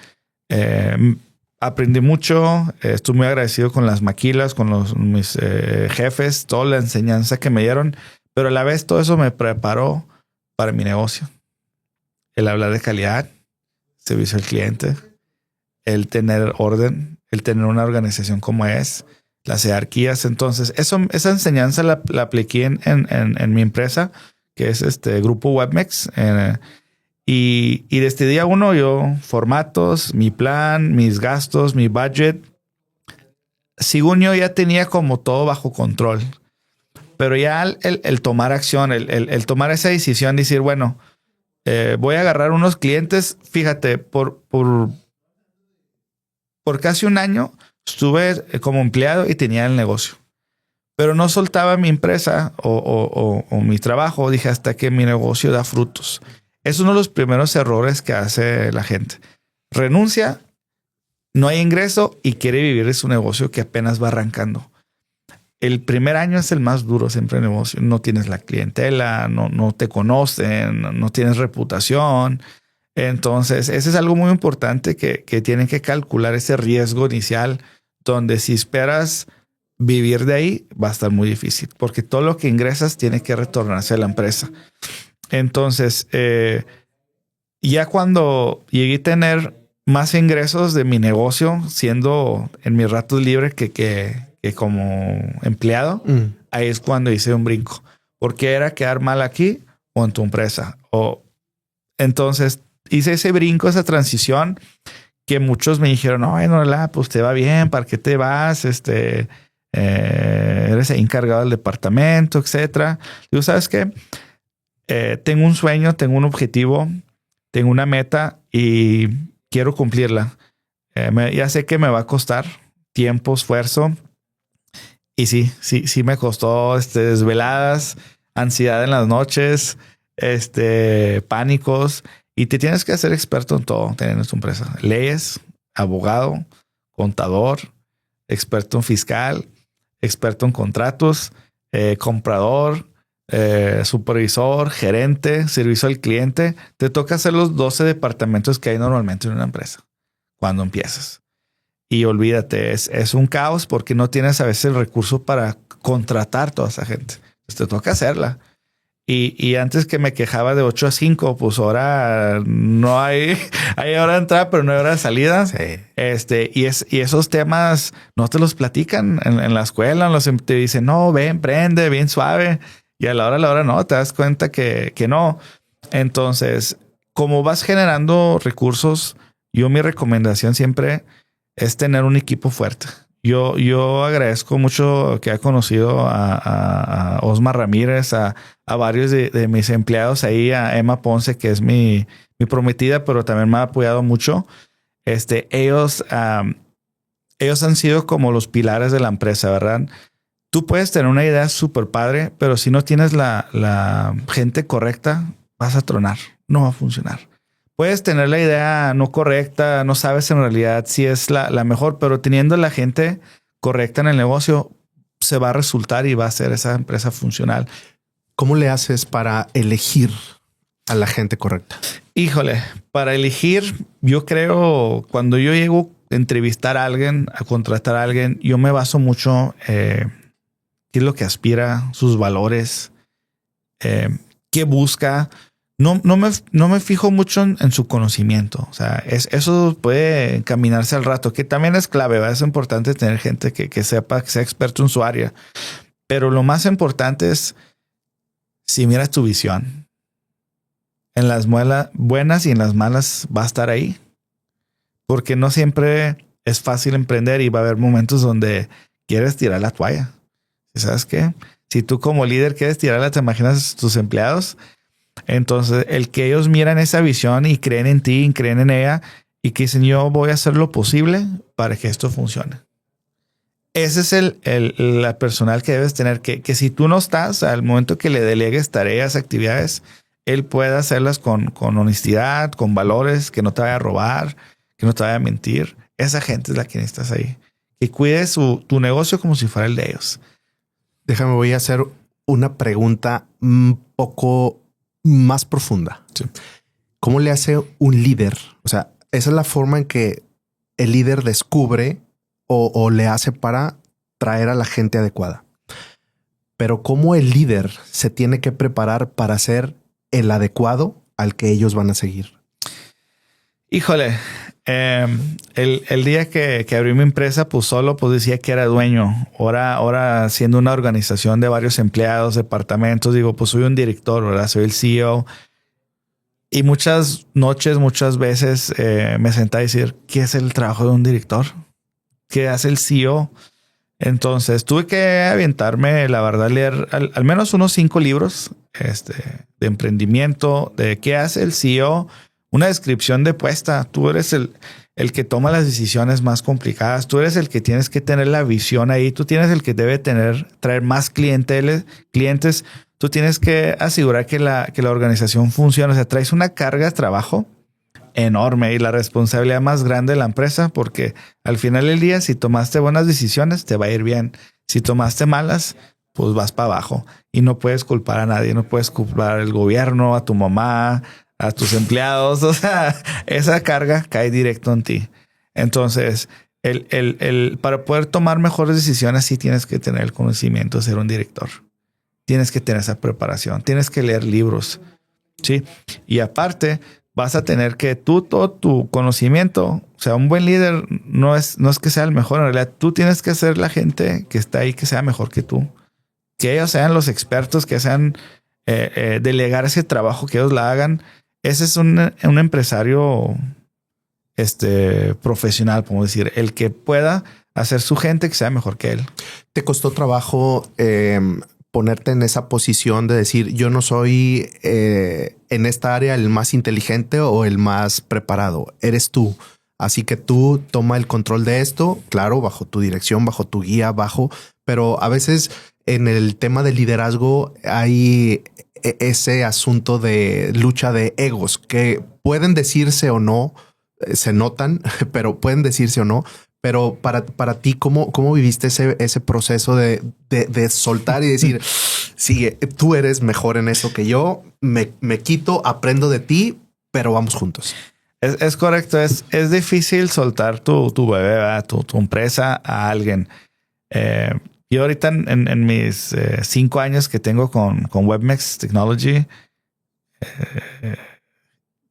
Aprendí mucho, estoy muy agradecido con las maquilas, con mis jefes, toda la enseñanza que me dieron, pero a la vez todo eso me preparó para mi negocio. El hablar de calidad, servicio al cliente, el tener orden, el tener una organización como es, las jerarquías. Entonces, esa enseñanza la apliqué en mi empresa, que es Grupo Webmex. Y desde día uno yo, formatos, mi plan, mis gastos, mi budget, según yo ya tenía como todo bajo control. Pero ya el tomar acción, el tomar esa decisión, decir, bueno, voy a agarrar unos clientes. Fíjate, por casi un año estuve como empleado y tenía el negocio. Pero no soltaba mi empresa o mi trabajo. Dije hasta que mi negocio da frutos. Es uno de los primeros errores que hace la gente. Renuncia, no hay ingreso y quiere vivir de su negocio que apenas va arrancando. El primer año es el más duro siempre en el negocio. No tienes la clientela, no te conocen, no tienes reputación. Entonces, ese es algo muy importante que tienen que calcular, ese riesgo inicial, donde si esperas vivir de ahí va a estar muy difícil, porque todo lo que ingresas tiene que retornarse a la empresa. Entonces, ya cuando llegué a tener más ingresos de mi negocio, siendo en mis ratos libres que como empleado, ahí es cuando hice un brinco, porque era quedar mal aquí o en tu empresa. Entonces hice ese brinco, esa transición, que muchos me dijeron, no, pues te va bien, ¿para qué te vas? Eres encargado del departamento, etcétera. Digo, ¿sabes qué? Tengo un sueño, tengo un objetivo, tengo una meta y quiero cumplirla. Ya sé que me va a costar tiempo, esfuerzo. Y sí me costó desveladas, ansiedad en las noches, pánicos. Y te tienes que hacer experto en todo teniendo tu empresa. Leyes, abogado, contador, experto en fiscal, experto en contratos, comprador, supervisor, gerente, servicio al cliente. Te toca hacer los 12 departamentos que hay normalmente en una empresa cuando empiezas. Y olvídate, es un caos porque no tienes a veces el recurso para contratar toda esa gente. Entonces te toca hacerla. Y antes que me quejaba de 8 a 5, pues ahora no hay hora de entrada, pero no hay hora de salida. Sí. Y esos temas no te los platican en la escuela. Te dicen, no, ven, prende, bien suave. Y a la hora no, te das cuenta que no. Entonces, como vas generando recursos, mi recomendación siempre es tener un equipo fuerte. Yo agradezco mucho que he conocido a Osmar Ramírez, a varios de mis empleados ahí, a Emma Ponce, que es mi prometida, pero también me ha apoyado mucho. Ellos han sido como los pilares de la empresa, ¿verdad? Tú puedes tener una idea súper padre, pero si no tienes la gente correcta, vas a tronar, no va a funcionar. Puedes tener la idea no correcta, no sabes en realidad si es la mejor, pero teniendo la gente correcta en el negocio, se va a resultar y va a ser esa empresa funcional. ¿Cómo le haces para elegir a la gente correcta? Híjole, para elegir, yo creo, cuando yo llego a entrevistar a alguien, a contratar a alguien, yo me baso mucho qué es lo que aspira, sus valores, qué busca. No me fijo mucho en su conocimiento. O sea, eso puede encaminarse al rato, que también es clave, ¿verdad? Es importante tener gente que sepa, que sea experto en su área. Pero lo más importante es si miras tu visión. En las buenas y en las malas va a estar ahí. Porque no siempre es fácil emprender y va a haber momentos donde quieres tirar la toalla. ¿Sabes qué? Si tú como líder quieres tirarla, te imaginas tus empleados. Entonces, el que ellos miran esa visión y creen en ti, y creen en ella y que dicen, yo voy a hacer lo posible para que esto funcione. Ese es la personal que debes tener, que si tú no estás, al momento que le delegues tareas, actividades, él pueda hacerlas con honestidad, con valores, que no te vaya a robar, que no te vaya a mentir. Esa gente es la que necesitas ahí. Que cuide tu negocio como si fuera el de ellos. Déjame, voy a hacer una pregunta un poco más profunda. Sí. ¿Cómo le hace un líder? O sea, esa es la forma en que el líder descubre o le hace para traer a la gente adecuada. Pero ¿cómo el líder se tiene que preparar para ser el adecuado al que ellos van a seguir? Híjole, El día que abrí mi empresa, pues solo pues decía que era dueño. Ahora siendo una organización de varios empleados, departamentos, digo, pues soy un director, ¿verdad? Soy el CEO. Y muchas noches, muchas veces me senté a decir, ¿qué es el trabajo de un director? ¿Qué hace el CEO? Entonces tuve que aventarme, la verdad, leer al menos unos 5 libros de emprendimiento, de qué hace el CEO, una descripción de puesta. Tú eres el que toma las decisiones más complicadas. Tú eres el que tienes que tener la visión ahí. Tú tienes el que debe traer más clientes. Tú tienes que asegurar que la organización funcione. O sea, traes una carga de trabajo enorme y la responsabilidad más grande de la empresa, porque al final del día, si tomaste buenas decisiones, te va a ir bien. Si tomaste malas, pues vas para abajo y no puedes culpar a nadie. No puedes culpar al gobierno, a tu mamá, a tus empleados. O sea, esa carga cae directo en ti. Entonces, para poder tomar mejores decisiones, sí tienes que tener el conocimiento de ser un director. Tienes que tener esa preparación. Tienes que leer libros. Sí. Y aparte, vas a tener que todo tu conocimiento, o sea, un buen líder no es que sea el mejor. En realidad, tú tienes que hacer la gente que está ahí que sea mejor que tú. Que ellos sean los expertos, que sean delegar ese trabajo, que ellos la hagan. Ese es un empresario profesional, podemos decir, el que pueda hacer su gente que sea mejor que él. ¿Te costó trabajo ponerte en esa posición de decir, yo no soy en esta área el más inteligente o el más preparado? Eres tú. Así que tú toma el control de esto, claro, bajo tu dirección, bajo tu guía, pero a veces en el tema del liderazgo hay ese asunto de lucha de egos que pueden decirse o no, se notan, pero pueden decirse o no. Pero para ti, ¿cómo viviste ese proceso de soltar y decir, sí, tú eres mejor en eso que yo, me quito, aprendo de ti, pero vamos juntos? Es correcto. Es difícil soltar tu bebé, tu empresa a alguien. Yo ahorita en mis 5 años que tengo con Webmex Technology,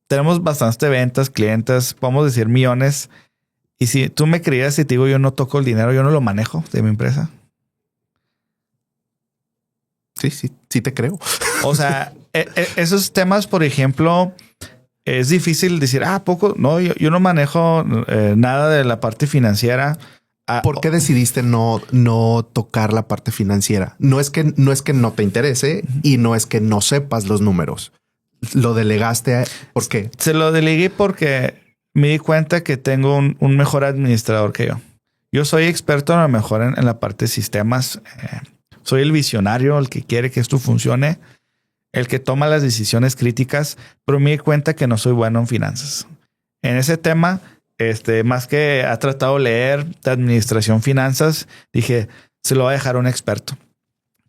tenemos bastantes ventas, clientes, podemos decir millones. Y si tú me creías y te digo, yo no toco el dinero, yo no lo manejo de mi empresa. Sí te creo. O sea, esos temas, por ejemplo, es difícil decir, poco, no, yo no manejo nada de la parte financiera. ¿Por qué decidiste no tocar la parte financiera? No es que no te interese y no es que no sepas los números. Lo delegaste. ¿Por qué? Se lo delegué porque me di cuenta que tengo un mejor administrador que yo. Yo soy experto a lo mejor en la parte de sistemas. Soy el visionario, el que quiere que esto funcione, el que toma las decisiones críticas, pero me di cuenta que no soy bueno en finanzas. En ese tema, más que ha tratado de leer de administración finanzas, dije, se lo voy a dejar a un experto.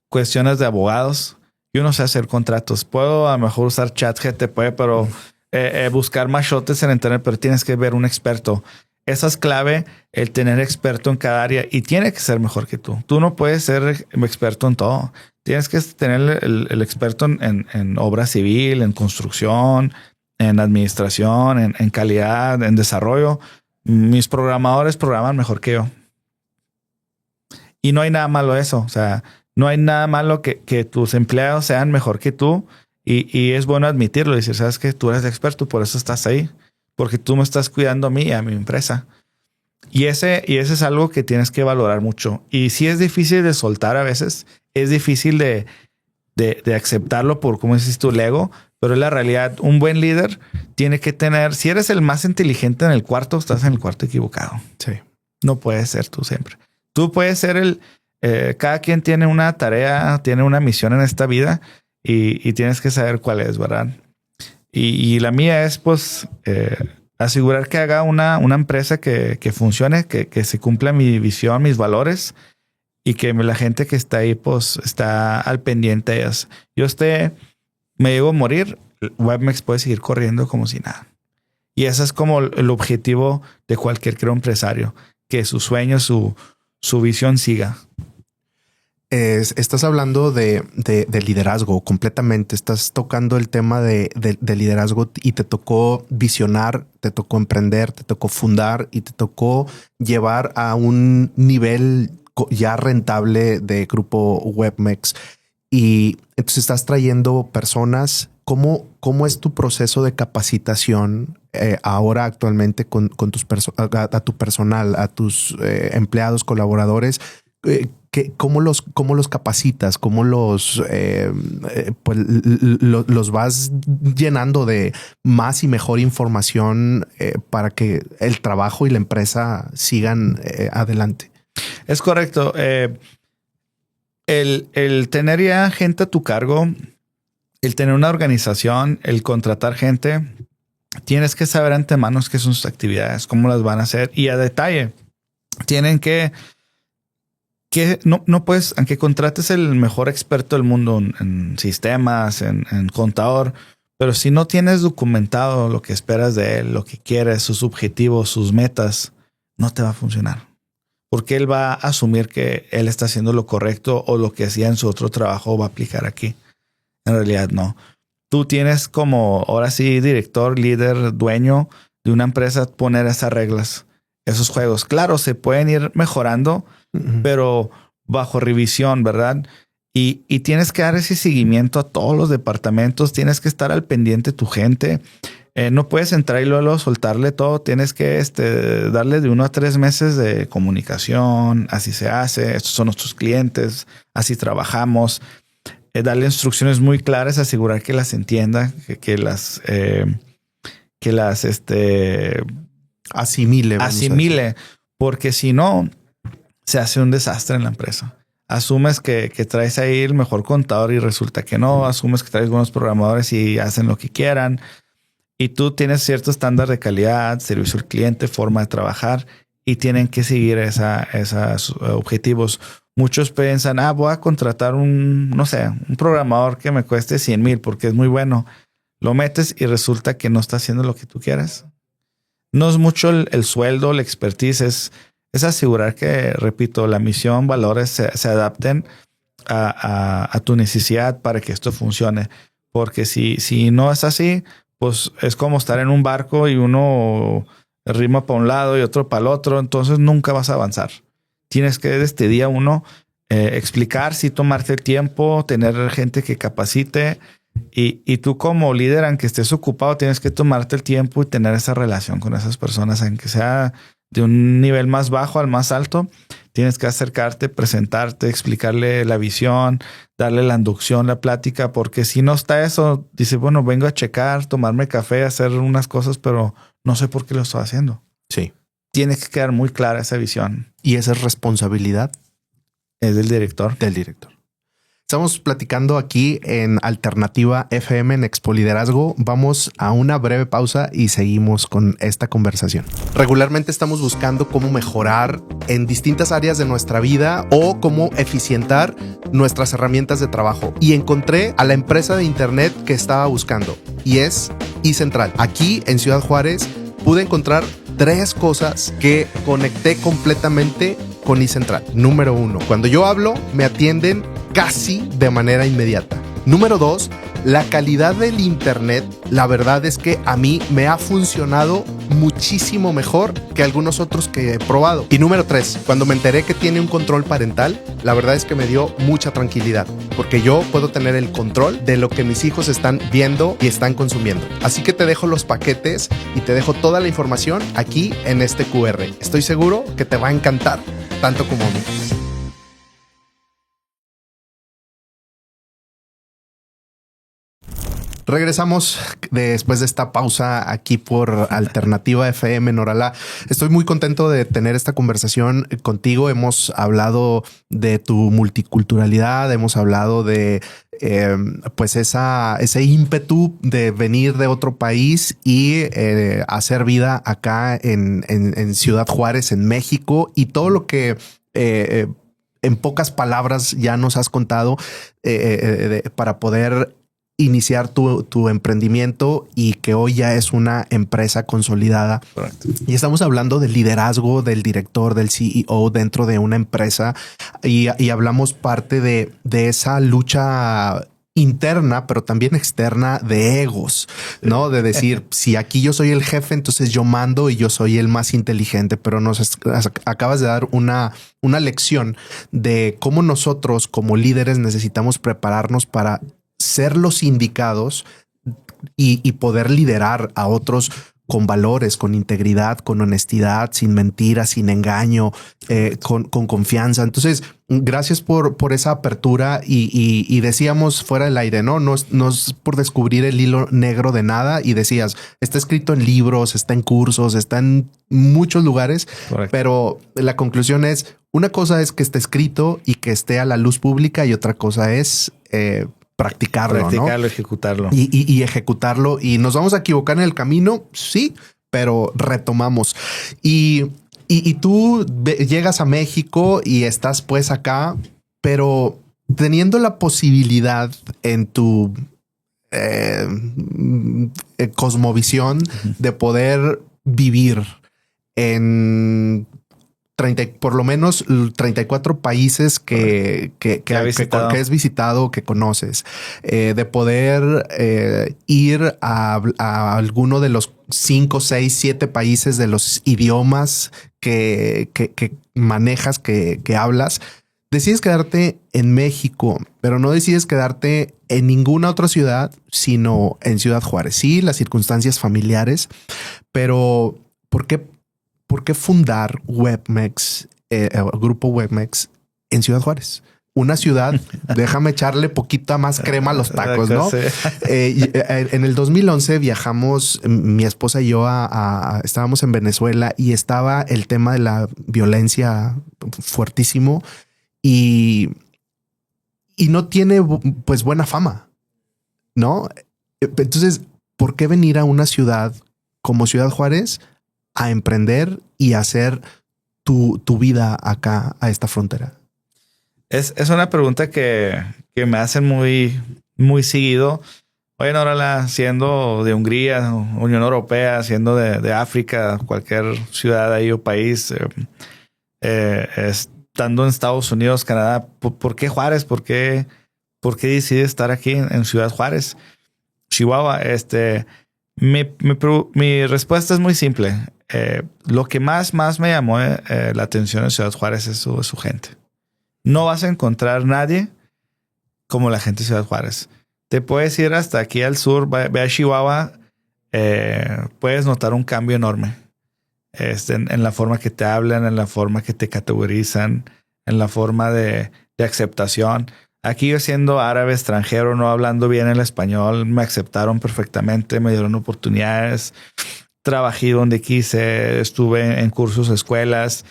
Cuestiones de abogados. Yo no sé hacer contratos. Puedo a lo mejor usar ChatGPT, pero buscar machotes en internet, pero tienes que ver un experto. Esa es clave, el tener experto en cada área y tiene que ser mejor que tú. Tú no puedes ser experto en todo. Tienes que tener el experto en obra civil, en construcción, en administración, en calidad, en desarrollo. Mis programadores programan mejor que yo. Y no hay nada malo eso. O sea, no hay nada malo que tus empleados sean mejor que tú. Y es bueno admitirlo. Decir, sabes que tú eres experto, por eso estás ahí. Porque tú me estás cuidando a mí y a mi empresa. Y ese es algo que tienes que valorar mucho. Y sí es difícil de soltar a veces. Es difícil de aceptarlo por, como dices tú, el ego. Pero en la realidad, un buen líder tiene que tener... Si eres el más inteligente en el cuarto, estás en el cuarto equivocado. Sí. No puedes ser tú siempre. Tú puedes ser cada quien tiene una tarea, tiene una misión en esta vida y tienes que saber cuál es, ¿verdad? Y la mía es, pues, asegurar que haga una empresa que funcione, que se cumpla mi visión, mis valores y que la gente que está ahí, pues, está al pendiente de ellas. Me llego a morir, Webmex puede seguir corriendo como si nada. Y ese es como el objetivo de cualquier, creo, empresario, que su sueño, su visión siga. Estás hablando de liderazgo completamente. Estás tocando el tema de liderazgo y te tocó visionar, te tocó emprender, te tocó fundar y te tocó llevar a un nivel ya rentable de grupo Webmex. Y entonces estás trayendo personas. ¿Cómo es tu proceso de capacitación ahora actualmente con tus a tu personal, a tus empleados, colaboradores? ¿Cómo los capacitas? ¿Cómo los vas llenando de más y mejor información para que el trabajo y la empresa sigan adelante? Es correcto. El tener ya gente a tu cargo, el tener una organización, el contratar gente, tienes que saber antemano qué son sus actividades, cómo las van a hacer y a detalle. Tienen que no puedes, aunque contrates el mejor experto del mundo en sistemas, en contador, pero si no tienes documentado lo que esperas de él, lo que quieres, sus objetivos, sus metas, no te va a funcionar. Porque él va a asumir que él está haciendo lo correcto o lo que hacía en su otro trabajo va a aplicar aquí. En realidad no. Tú tienes como, ahora sí, director, líder, dueño de una empresa, poner esas reglas, esos juegos. Claro, se pueden ir mejorando, pero bajo revisión, ¿verdad? Y tienes que dar ese seguimiento a todos los departamentos. Tienes que estar al pendiente de tu gente. No puedes entrar y luego soltarle todo. Tienes que darle de 1 a 3 meses de comunicación. Así se hace. Estos son nuestros clientes. Así trabajamos. Darle instrucciones muy claras, asegurar que las entienda, que las asimile, porque si no, se hace un desastre en la empresa. Asumes que traes ahí el mejor contador y resulta que no. Asumes que traes buenos programadores y hacen lo que quieran. Y tú tienes cierto estándar de calidad, servicio al cliente, forma de trabajar y tienen que seguir esos objetivos. Muchos piensan, voy a contratar un programador que me cueste 100,000 porque es muy bueno. Lo metes y resulta que no está haciendo lo que tú quieres. No es mucho el sueldo, la expertise, es asegurar que, repito, la misión, valores se adapten a tu necesidad para que esto funcione. Porque si no es así, pues es como estar en un barco y uno rima para un lado y otro para el otro. Entonces nunca vas a avanzar. Tienes que desde día uno explicar, sí, tomarte el tiempo, tener gente que capacite. Y tú como líder, aunque estés ocupado, tienes que tomarte el tiempo y tener esa relación con esas personas, aunque sea de un nivel más bajo al más alto. Tienes que acercarte, presentarte, explicarle la visión, darle la inducción, la plática, porque si no está eso, dice, bueno, vengo a checar, tomarme café, hacer unas cosas, pero no sé por qué lo estoy haciendo. Sí. Tiene que quedar muy clara esa visión. ¿Y esa es responsabilidad? Es del director. Del director. Estamos platicando aquí en Alternativa FM en Expo Liderazgo. Vamos a una breve pausa y seguimos con esta conversación. Regularmente estamos buscando cómo mejorar en distintas áreas de nuestra vida o cómo eficientar nuestras herramientas de trabajo. Y encontré a la empresa de internet que estaba buscando y es iCentral. Aquí en Ciudad Juárez pude encontrar 3 cosas que conecté completamente con iCentral. Número 1, cuando yo hablo, me atienden casi de manera inmediata. Número 2, la calidad del internet, la verdad es que a mí me ha funcionado muchísimo mejor que algunos otros que he probado. Y número 3, cuando me enteré que tiene un control parental, la verdad es que me dio mucha tranquilidad, porque yo puedo tener el control de lo que mis hijos están viendo y están consumiendo. Así que te dejo los paquetes y te dejo toda la información aquí en este QR. Estoy seguro que te va a encantar, tanto como a mí. Regresamos después de esta pausa aquí por Alternativa FM Norala. Estoy muy contento de tener esta conversación contigo. Hemos hablado de tu multiculturalidad, hemos hablado de pues ese ímpetu de venir de otro país y hacer vida acá en Ciudad Juárez, en México, y todo lo que en pocas palabras ya nos has contado para poder iniciar tu emprendimiento y que hoy ya es una empresa consolidada. Correcto. Y estamos hablando del liderazgo del director, del CEO dentro de una empresa y hablamos parte de esa lucha interna, pero también externa de egos, ¿no? De decir, si aquí yo soy el jefe, entonces yo mando y yo soy el más inteligente, pero nos acabas de dar una lección de cómo nosotros como líderes necesitamos prepararnos para ser los indicados y poder liderar a otros con valores, con integridad, con honestidad, sin mentiras, sin engaño, con confianza. Entonces, gracias por esa apertura y decíamos fuera del aire, ¿no? No es por descubrir el hilo negro de nada y decías, está escrito en libros, está en cursos, está en muchos lugares, correcto, pero la conclusión es, una cosa es que esté escrito y que esté a la luz pública y otra cosa es practicarlo, ¿no? Ejecutarlo. Y ejecutarlo. Y nos vamos a equivocar en el camino, sí, pero retomamos. Y tú llegas a México y estás pues acá, pero teniendo la posibilidad en tu cosmovisión de poder vivir en por lo menos 34 países que has visitado, que conoces, de poder ir a alguno de los 5, 6, 7 países de los idiomas que manejas, que hablas. Decides quedarte en México, pero no decides quedarte en ninguna otra ciudad, sino en Ciudad Juárez. Sí, las circunstancias familiares, pero ¿por qué fundar Webmex, grupo Webmex en Ciudad Juárez? Una ciudad, déjame echarle poquita más crema a los tacos, ¿no? En el 2011 viajamos, mi esposa y yo, estábamos en Venezuela y estaba el tema de la violencia fuertísimo y no tiene pues buena fama, ¿no? Entonces, ¿por qué venir a una ciudad como Ciudad Juárez a emprender y hacer tu vida acá a esta frontera? Es una pregunta que me hacen muy, muy seguido. Oye, Norala, siendo de Hungría, Unión Europea, siendo de África, cualquier ciudad ahí o país, estando en Estados Unidos, Canadá, ¿por qué Juárez? ¿Por qué decides estar aquí en Ciudad Juárez, Chihuahua? Mi respuesta es muy simple. Lo que más me llamó la atención en Ciudad Juárez es su gente. No vas a encontrar nadie como la gente de Ciudad Juárez. Te puedes ir hasta aquí al sur, ve a Chihuahua, puedes notar un cambio enorme en la forma que te hablan, en la forma que te categorizan, en la forma de aceptación. Aquí yo siendo árabe, extranjero, no hablando bien el español, me aceptaron perfectamente, me dieron oportunidades. Trabajé donde quise, estuve en cursos, escuelas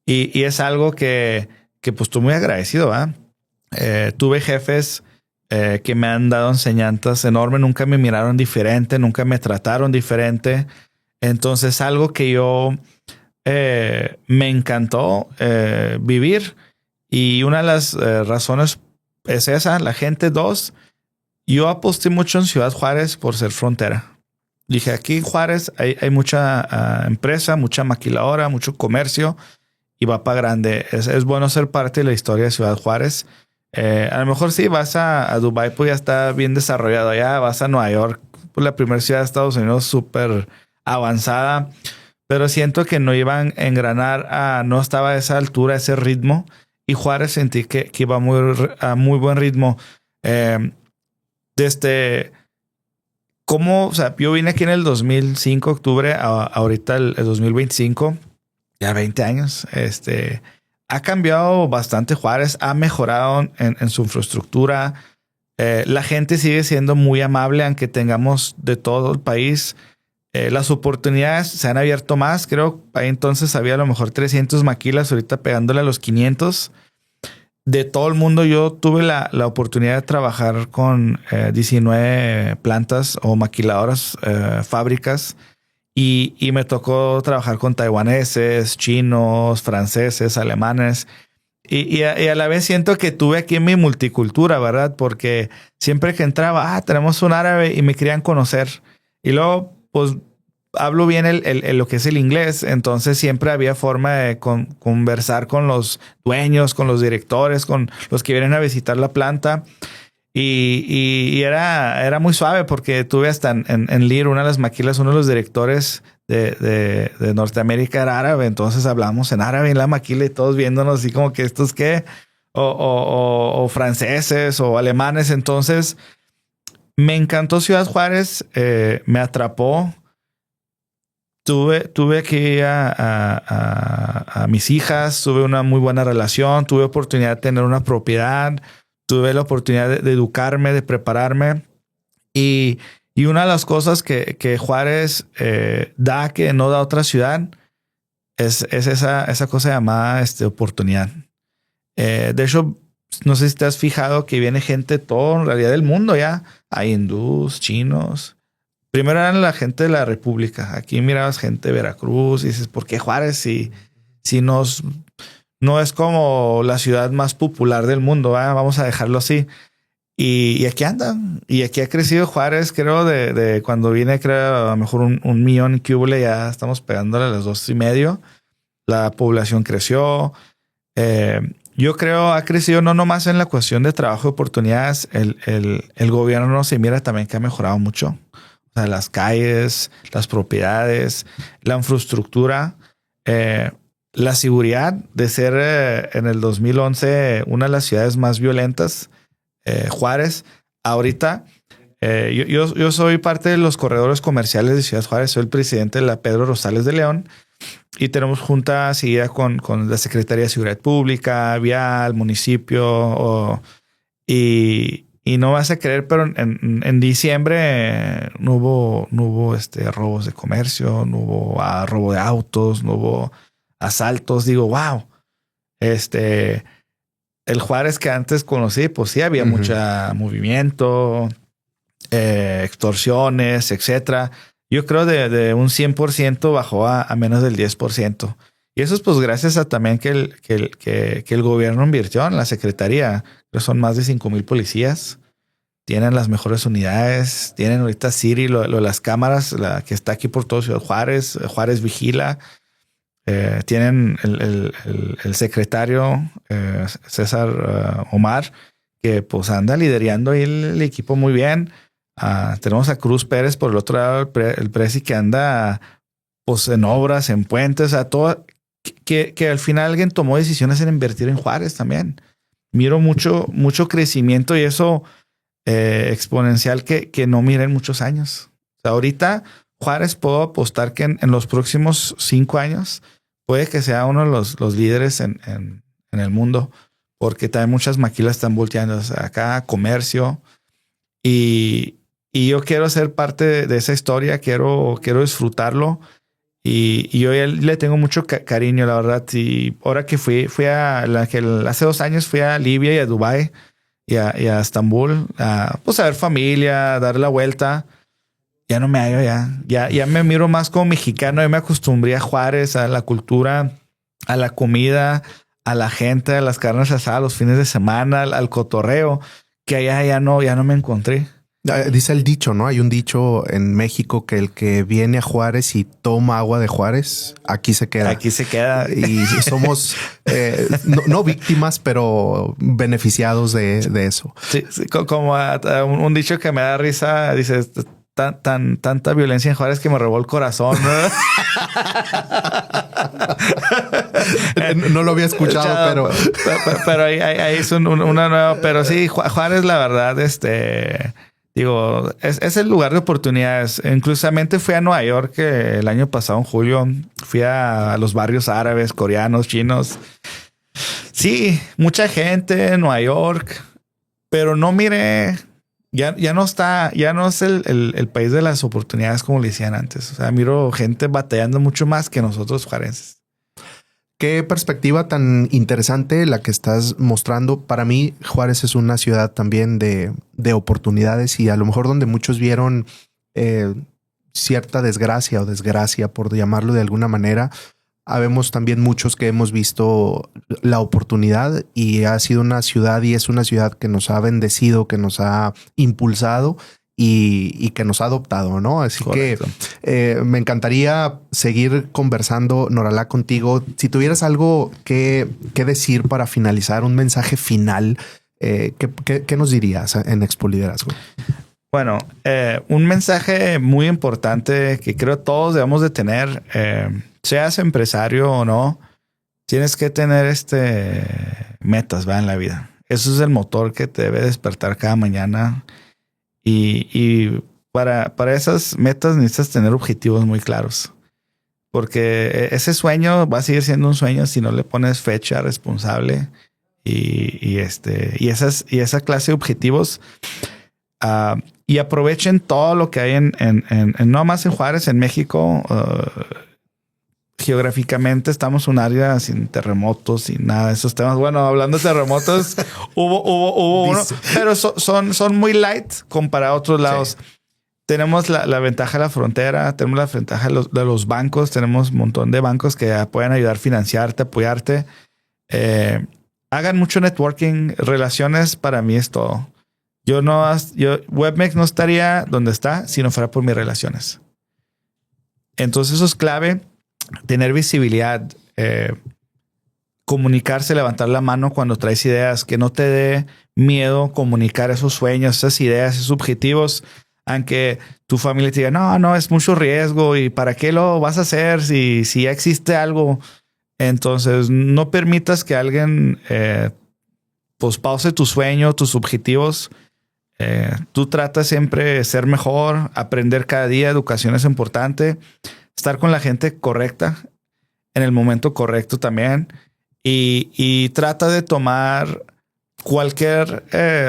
y es algo que pues estoy muy agradecido. Tuve jefes que me han dado enseñanzas enormes, nunca me miraron diferente, nunca me trataron diferente. Entonces algo que yo me encantó vivir y una de las razones es esa, la gente. 2, yo aposté mucho en Ciudad Juárez por ser frontera. Dije, aquí en Juárez hay mucha empresa, mucha maquiladora, mucho comercio y va para grande. Es bueno ser parte de la historia de Ciudad Juárez. A lo mejor sí, vas a Dubái, pues ya está bien desarrollado allá. Vas a Nueva York, pues la primera ciudad de Estados Unidos súper avanzada. Pero siento que no iban a engranar, no estaba a esa altura, ese ritmo. Y Juárez sentí que iba a muy buen ritmo. O sea, yo vine aquí en el 2005, octubre, ahorita el 2025, ya 20 años. Ha cambiado bastante Juárez, ha mejorado en su infraestructura. La gente sigue siendo muy amable, aunque tengamos de todo el país. Las oportunidades se han abierto más. Creo ahí entonces había a lo mejor 300 maquilas, ahorita pegándole a los 500. De todo el mundo, yo tuve la oportunidad de trabajar con 19 plantas o maquiladoras, fábricas, y me tocó trabajar con taiwaneses, chinos, franceses, alemanes. y a la vez siento que tuve aquí mi multicultura, ¿verdad? Porque siempre que entraba, tenemos un árabe y me querían conocer. Y luego, pues, hablo bien lo que es el inglés. Entonces siempre había forma de conversar con los dueños, con los directores, con los que vienen a visitar la planta. Y era muy suave porque tuve hasta en Lear, una de las maquilas, uno de los directores de Norteamérica era árabe. Entonces hablamos en árabe en la maquila y todos viéndonos así como que estos qué, o franceses o alemanes. Entonces me encantó Ciudad Juárez, me atrapó. Tuve aquí a mis hijas, tuve una muy buena relación, tuve oportunidad de tener una propiedad. Tuve la oportunidad de educarme, de prepararme. Y una de las cosas que Juárez da que no da otra ciudad es esa cosa llamada oportunidad. De hecho, no sé si te has fijado que viene gente de todo, en realidad del mundo ya. Hay hindús, chinos. Primero eran la gente de la República. Aquí mirabas gente de Veracruz y dices, ¿por qué Juárez si no es como la ciudad más popular del mundo? Vamos a dejarlo así. Y aquí andan. Y aquí ha crecido Juárez, creo, de cuando vine, creo, a lo mejor un millón cúbole, ya estamos pegándole a las 2.5. La población creció. Yo creo ha crecido no nomás en la cuestión de trabajo y oportunidades. El gobierno se mira también que ha mejorado mucho. O sea, las calles, las propiedades, la infraestructura, la seguridad de ser en el 2011 una de las ciudades más violentas, Juárez. Ahorita yo soy parte de los corredores comerciales de Ciudad Juárez. Soy el presidente de la Pedro Rosales de León y tenemos junta seguida con la Secretaría de Seguridad Pública, Vial, municipio. Y no vas a creer, pero en diciembre no hubo robos de comercio, no hubo robo de autos, no hubo asaltos. Digo, wow. El Juárez que antes conocí, pues sí había mucho movimiento, extorsiones, etcétera. Yo creo de un 100% bajó a menos del 10%. Y eso es pues gracias a también que el gobierno invirtió en la secretaría. Creo son más de 5,000 policías. Tienen las mejores unidades. Tienen ahorita Siri, las cámaras, la que está aquí por todo Ciudad Juárez. Juárez Vigila. Tienen el secretario César Omar, que pues anda liderando ahí el equipo muy bien. Tenemos a Cruz Pérez por el otro lado, el presi que anda pues en obras, en puentes, todo. Que al final alguien tomó decisiones en invertir en Juárez también. Miro mucho crecimiento y eso exponencial que no mira en muchos años. O sea, ahorita Juárez puedo apostar que en los próximos 5 años puede que sea uno de los líderes en el mundo, porque también muchas maquilas están volteando acá, comercio. Y yo quiero ser parte de esa historia, quiero disfrutarlo. Y yo le tengo mucho cariño, la verdad. Y ahora que hace 2 años fui a Libia y a Dubái y a Estambul, pues a ver familia, a dar la vuelta. Ya no me hallo, ya me miro más como mexicano. Yo me acostumbré a Juárez, a la cultura, a la comida, a la gente, a las carnes asadas los fines de semana, al cotorreo, que allá ya no me encontré. Dice el dicho, ¿no? Hay un dicho en México que el que viene a Juárez y toma agua de Juárez, aquí se queda. Aquí se queda. Y somos no víctimas, pero beneficiados de eso. Sí, como un dicho que me da risa, dice, tanta violencia en Juárez que me robó el corazón, ¿no? No lo había escuchado, pero ahí es una nueva. Pero sí, Juárez, la verdad, digo, es el lugar de oportunidades. Inclusamente fui a Nueva York el año pasado, en julio. Fui a los barrios árabes, coreanos, chinos. Sí, mucha gente en Nueva York, pero no miré. Ya no es el país de las oportunidades como le decían antes. O sea, miro gente batallando mucho más que nosotros juarenses. Qué perspectiva tan interesante la que estás mostrando. Para mí, Juárez es una ciudad también de oportunidades y a lo mejor donde muchos vieron cierta desgracia, por llamarlo de alguna manera. habemos también muchos que hemos visto la oportunidad y ha sido una ciudad y es una ciudad que nos ha bendecido, que nos ha impulsado y que nos ha adoptado, ¿no? Así Correcto. Que me encantaría seguir conversando, Noralá, contigo. Si tuvieras algo que decir para finalizar, un mensaje final, ¿qué nos dirías en Expo Liderazgo? Bueno, un mensaje muy importante que creo todos debemos de tener, seas empresario o no, tienes que tener metas, ¿va? En la vida. Eso es el motor que te debe despertar cada mañana. Y para esas metas necesitas tener objetivos muy claros. Porque ese sueño va a seguir siendo un sueño si no le pones fecha responsable y esa clase de objetivos. Y aprovechen todo lo que hay no más en Juárez, en México. Geográficamente estamos un área sin terremotos, sin nada de esos temas. Bueno, hablando de terremotos, hubo uno, pero son muy light comparado a otros lados. Sí. Tenemos la ventaja de la frontera, tenemos la ventaja de los bancos, tenemos un montón de bancos que pueden ayudar a financiarte, apoyarte. Hagan mucho networking, relaciones para mí es todo. Webmex no estaría donde está si no fuera por mis relaciones. Entonces eso es clave. Tener visibilidad, comunicarse, levantar la mano cuando traes ideas, que no te dé miedo comunicar esos sueños, esas ideas, esos objetivos, aunque tu familia te diga, no, es mucho riesgo y ¿para qué lo vas a hacer si ya existe algo? Entonces no permitas que alguien pues pause tu sueño, tus objetivos. Tú tratas siempre de ser mejor, aprender cada día, educación es importante. Estar con la gente correcta en el momento correcto también y trata de tomar cualquier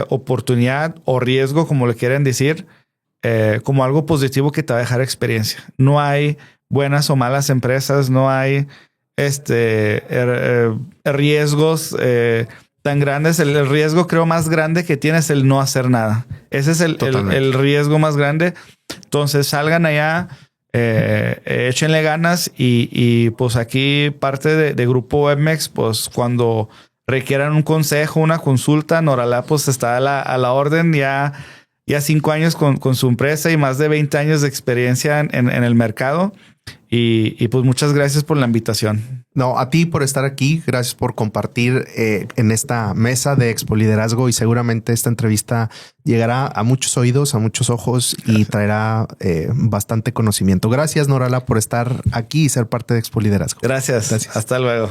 oportunidad o riesgo, como le quieren decir, como algo positivo que te va a dejar experiencia. No hay buenas o malas empresas, no hay riesgos tan grandes. El riesgo creo más grande que tienes es el no hacer nada. Ese es el riesgo más grande. Entonces salgan allá. Échenle ganas y pues aquí parte de Grupo Webmex, pues cuando requieran un consejo, una consulta, Noralá pues está a la orden ya 5 años con su empresa y más de 20 años de experiencia en el mercado y pues muchas gracias por la invitación. No, a ti por estar aquí. Gracias por compartir en esta mesa de Expo Liderazgo y seguramente esta entrevista llegará a muchos oídos, a muchos ojos y traerá bastante conocimiento. Gracias, Noralá, por estar aquí y ser parte de Expo Liderazgo. Gracias. Hasta luego.